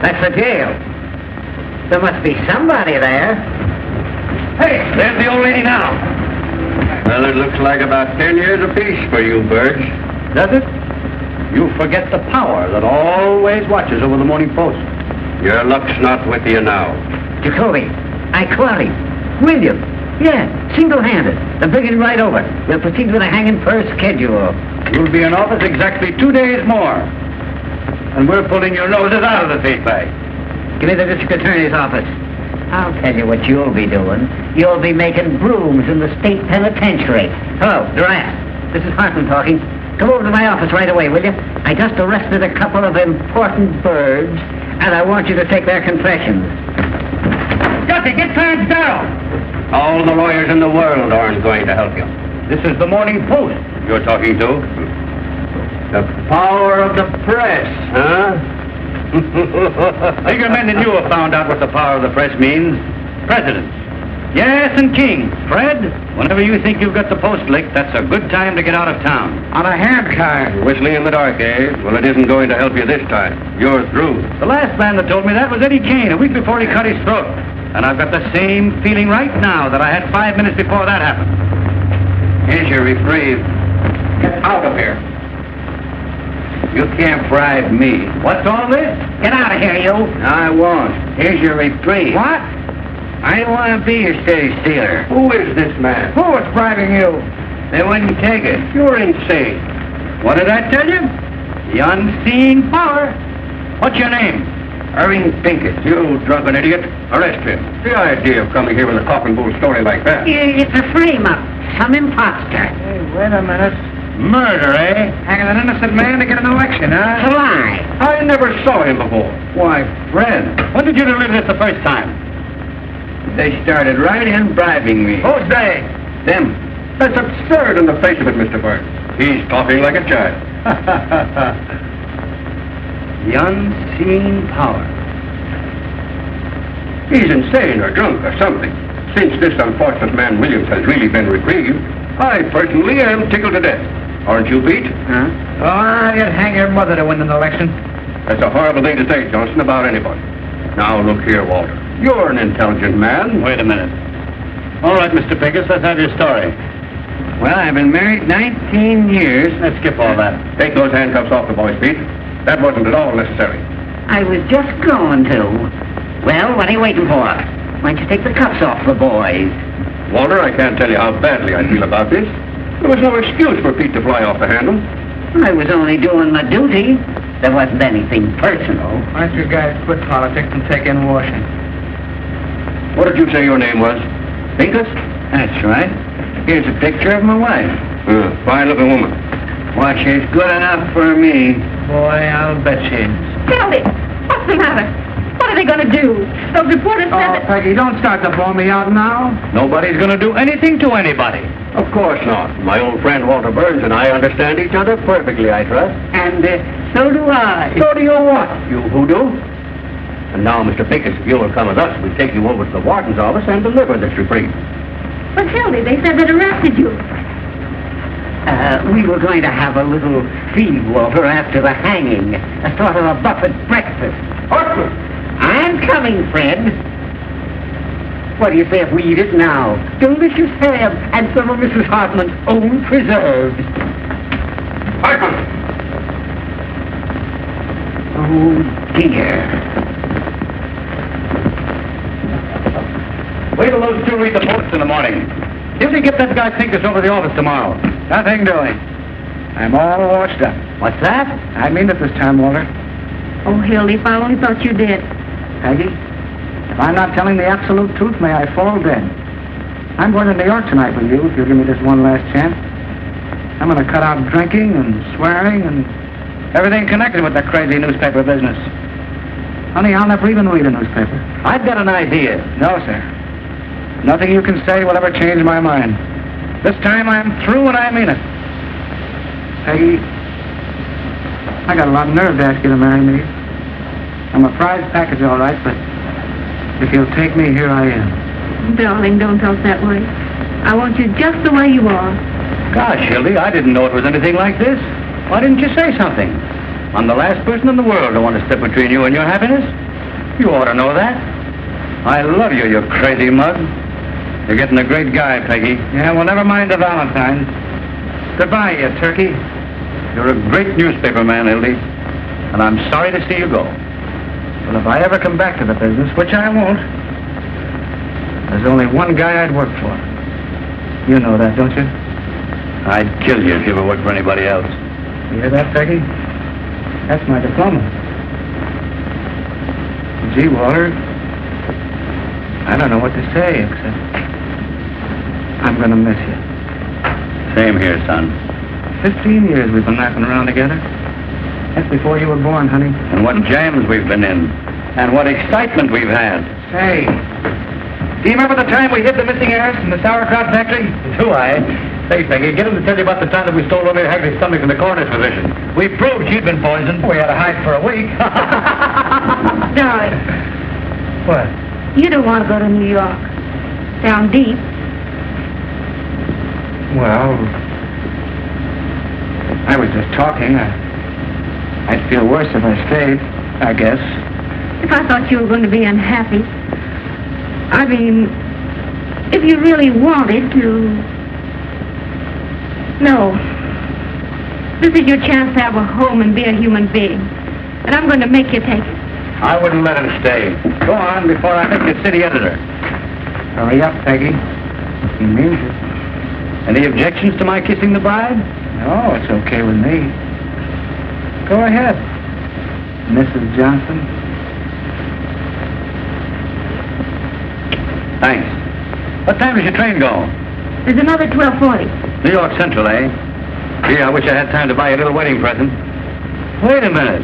[SPEAKER 7] That's the jail. There must be somebody there.
[SPEAKER 4] Hey, there's the old lady now.
[SPEAKER 3] Well, it looks like about 10 years apiece for you, Birch.
[SPEAKER 4] Does it? You forget the power that always watches over the Morning Post.
[SPEAKER 3] Your luck's not with you now.
[SPEAKER 7] Jacoby, I caught him. William. Yeah, single-handed. I'm bringing him right over. We'll proceed with a hanging per schedule.
[SPEAKER 4] You'll be in office exactly 2 days more. And we're pulling your noses out of the tape bag.
[SPEAKER 7] Give me the district attorney's office. I'll tell you what you'll be doing. You'll be making brooms in the state penitentiary. Hello, Durant. This is Hartman talking. Come over to my office right away, will you? I just arrested a couple of important birds, and I want you to take their confessions.
[SPEAKER 4] Gussie, get Clarence Darrow.
[SPEAKER 10] All the lawyers in the world aren't going to help you.
[SPEAKER 4] This is the Morning Post.
[SPEAKER 10] You're talking to? The power of the press, huh? Bigger men than you have found out what the power of the press means. Presidents. Yes, and kings. Fred, whenever you think you've got the post licked, that's a good time to get out of town.
[SPEAKER 4] On a handcar.
[SPEAKER 10] Whistling in the dark, eh? Well, it isn't going to help you this time. You're through. The last man that told me that was Eddie Kane, a week before he cut his throat. And I've got the same feeling right now that I had 5 minutes before that happened. Here's your reprieve. Get out of here. You can't bribe me. What's all this?
[SPEAKER 7] Get out of here, you.
[SPEAKER 10] I won't. Here's your reprieve.
[SPEAKER 4] What?
[SPEAKER 10] I don't want to be your steady stealer. Who is this man?
[SPEAKER 4] Who was bribing you?
[SPEAKER 10] They wouldn't take it. You're insane. What did I tell you? The unseen power. What's your name? Irving Pinkett. You drunken idiot. Arrest him. The idea of coming here with a coffin bull story like that.
[SPEAKER 7] It's a frame-up. Some imposter.
[SPEAKER 4] Hey, wait a minute.
[SPEAKER 10] Murder, eh?
[SPEAKER 4] Hanging an innocent man to get an election, huh?
[SPEAKER 7] It's a lie.
[SPEAKER 10] I never saw him before. Why, Fred, when did you deliver this the first time? They started right in bribing me.
[SPEAKER 4] Who's they?
[SPEAKER 10] Them. That's absurd in the face of it, Mr. Burns. He's talking like a child. The unseen power. He's insane or drunk or something. Since this unfortunate man Williams has really been reprieved, I personally am tickled to death. Aren't you, Pete?
[SPEAKER 4] Huh? Oh, you'd hang your mother to win an election.
[SPEAKER 10] That's a horrible thing to say, Johnson, about anybody. Now, look here, Walter. You're an intelligent man. Wait a minute. All right, Mr. Pincus, let's have your story. Well, I've been married 19 years. Let's skip all that. Take those handcuffs off the boys, Pete. That wasn't at all necessary.
[SPEAKER 7] I was just going to. Well, what are you waiting for? Why don't you take the cuffs off the boys?
[SPEAKER 10] Walter, I can't tell you how badly I feel about this. There was no excuse for Pete to fly off the handle.
[SPEAKER 7] I was only doing my duty. There wasn't anything personal.
[SPEAKER 4] Why don't you guys quit politics and take in washing?
[SPEAKER 10] What did you say your name was? Pincus? That's right. Here's a picture of my wife. Fine-looking woman. Why, she's good enough for me.
[SPEAKER 4] Boy, I'll bet she is.
[SPEAKER 6] Kelly, what's the matter? What are they going to do? Those reporters said that...
[SPEAKER 4] Peggy, don't start to blow me out now.
[SPEAKER 10] Nobody's going to do anything to anybody. Of course not. My old friend Walter Burns and I understand each other perfectly, I trust.
[SPEAKER 7] And so do I.
[SPEAKER 10] So do you what, you hoodoo? And now, Mr. Pincus, if you will come with us, we'll take you over to the warden's office and deliver this reprieve.
[SPEAKER 6] But, Hildy, they said they'd arrested you.
[SPEAKER 7] We were going to have a little feed, Walter, after the hanging. A sort of a buffet breakfast.
[SPEAKER 10] Horton!
[SPEAKER 7] I'm coming, Fred. What do you say if we eat it now? Delicious ham and some of Mrs. Hartman's own preserves.
[SPEAKER 10] Hartman!
[SPEAKER 7] Oh, dear.
[SPEAKER 10] Wait till those two read the Post in the morning. If they get that guy Pincus over to the office tomorrow.
[SPEAKER 4] Nothing doing. I'm all washed up.
[SPEAKER 10] What's that?
[SPEAKER 4] I mean it this time, Walter.
[SPEAKER 6] Oh, Hildy, if I only thought you did.
[SPEAKER 4] Peggy, if I'm not telling the absolute truth, may I fall dead. I'm going to New York tonight with you, if you'll give me this one last chance. I'm going to cut out drinking and swearing and everything connected with that crazy newspaper business. Honey, I'll never even read a newspaper.
[SPEAKER 10] I've got an idea.
[SPEAKER 4] No, sir. Nothing you can say will ever change my mind. This time I'm through and I mean it. Peggy, I got a lot of nerve to ask you to marry me. I'm a prize package, all right, but if you'll take me, here I am.
[SPEAKER 6] Darling, don't talk that way. I want you just the way you are.
[SPEAKER 10] Gosh, Hildy, I didn't know it was anything like this. Why didn't you say something? I'm the last person in the world to want to step between you and your happiness. You ought to know that. I love you, you crazy mug. You're getting a great guy, Peggy.
[SPEAKER 4] Yeah, well, never mind the Valentines. Goodbye, you turkey.
[SPEAKER 10] You're a great newspaper man, Hildy. And I'm sorry to see you go.
[SPEAKER 4] Well, if I ever come back to the business, which I won't, there's only one guy I'd work for. You know that, don't you?
[SPEAKER 10] I'd kill you if you ever worked for anybody else.
[SPEAKER 4] You hear that, Peggy? That's my diploma. Gee, Walter, I don't know what to say, except I'm going to miss you.
[SPEAKER 10] Same here, son.
[SPEAKER 4] 15 years we've been laughing around together. That's before you were born, honey.
[SPEAKER 10] And what jams we've been in. And what excitement we've had.
[SPEAKER 4] Say, do you remember the time we hid the missing heirs in the sauerkraut factory?
[SPEAKER 10] Do I? Say, Peggy, get him to tell you about the time that we stole Olivia Hagley's stomach from the coroner's physician. We proved she'd been poisoned. We had to hide for a week.
[SPEAKER 6] Darling,
[SPEAKER 10] What?
[SPEAKER 6] you don't want to go to New York. Down deep.
[SPEAKER 10] Well, I was just talking. I'd feel worse if I stayed, I guess.
[SPEAKER 6] If I thought you were going to be unhappy. I mean, if you really wanted to... No. This is your chance to have a home and be a human being. And I'm going to make you take it.
[SPEAKER 10] I wouldn't let him stay. Go on before I make you city editor. Hurry up, Peggy. He means it. Any objections to my kissing the bride? No, it's okay with me. Go ahead, Mrs. Johnson. Thanks. What time does your train go?
[SPEAKER 6] There's another 12:40.
[SPEAKER 10] New York Central, eh? Gee, I wish I had time to buy you a little wedding present. Wait a minute.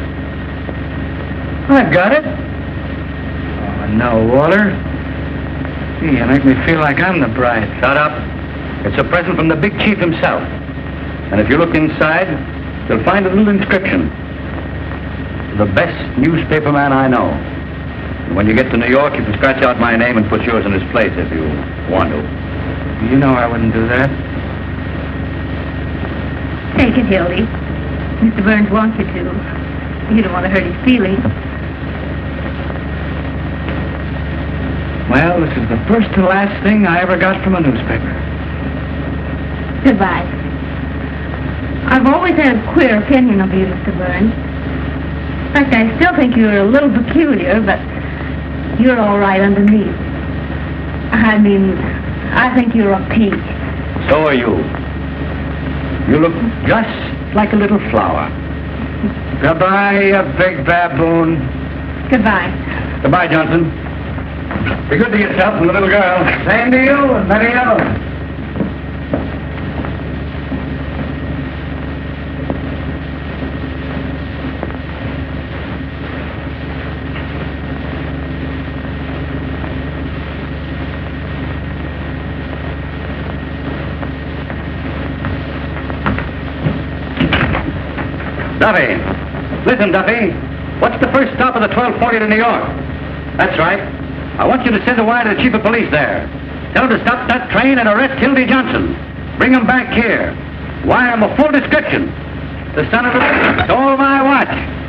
[SPEAKER 10] I've got it. Oh, no, Walter. Gee, you make me feel like I'm the bride. Shut up. It's a present from the big chief himself. And if you look inside, you'll find a little inscription. The best newspaperman I know. And when you get to New York, you can scratch out my name and put yours in his place if you want to. You know I wouldn't do that.
[SPEAKER 6] Take it, Hildy. Mr. Burns wants you to. You don't want to hurt his feelings.
[SPEAKER 10] Well, this is the first and last thing I ever got from a newspaper.
[SPEAKER 6] Goodbye. I've always had a queer opinion of you, Mr. Burns. In fact, I still think you're a little peculiar, but you're all right underneath. I mean, I think you're a peach.
[SPEAKER 10] So are you. You look just like a little flower. Goodbye, you big baboon.
[SPEAKER 6] Goodbye.
[SPEAKER 10] Goodbye, Johnson. Be good to yourself and the little girl. Same to you and many others. Duffy. Listen, Duffy. What's the first stop of the 12:40 to New York? That's right. I want you to send a wire to the chief of police there. Tell him to stop that train and arrest Hildy Johnson. Bring him back here. Wire him a full description. The son of a... stole my watch.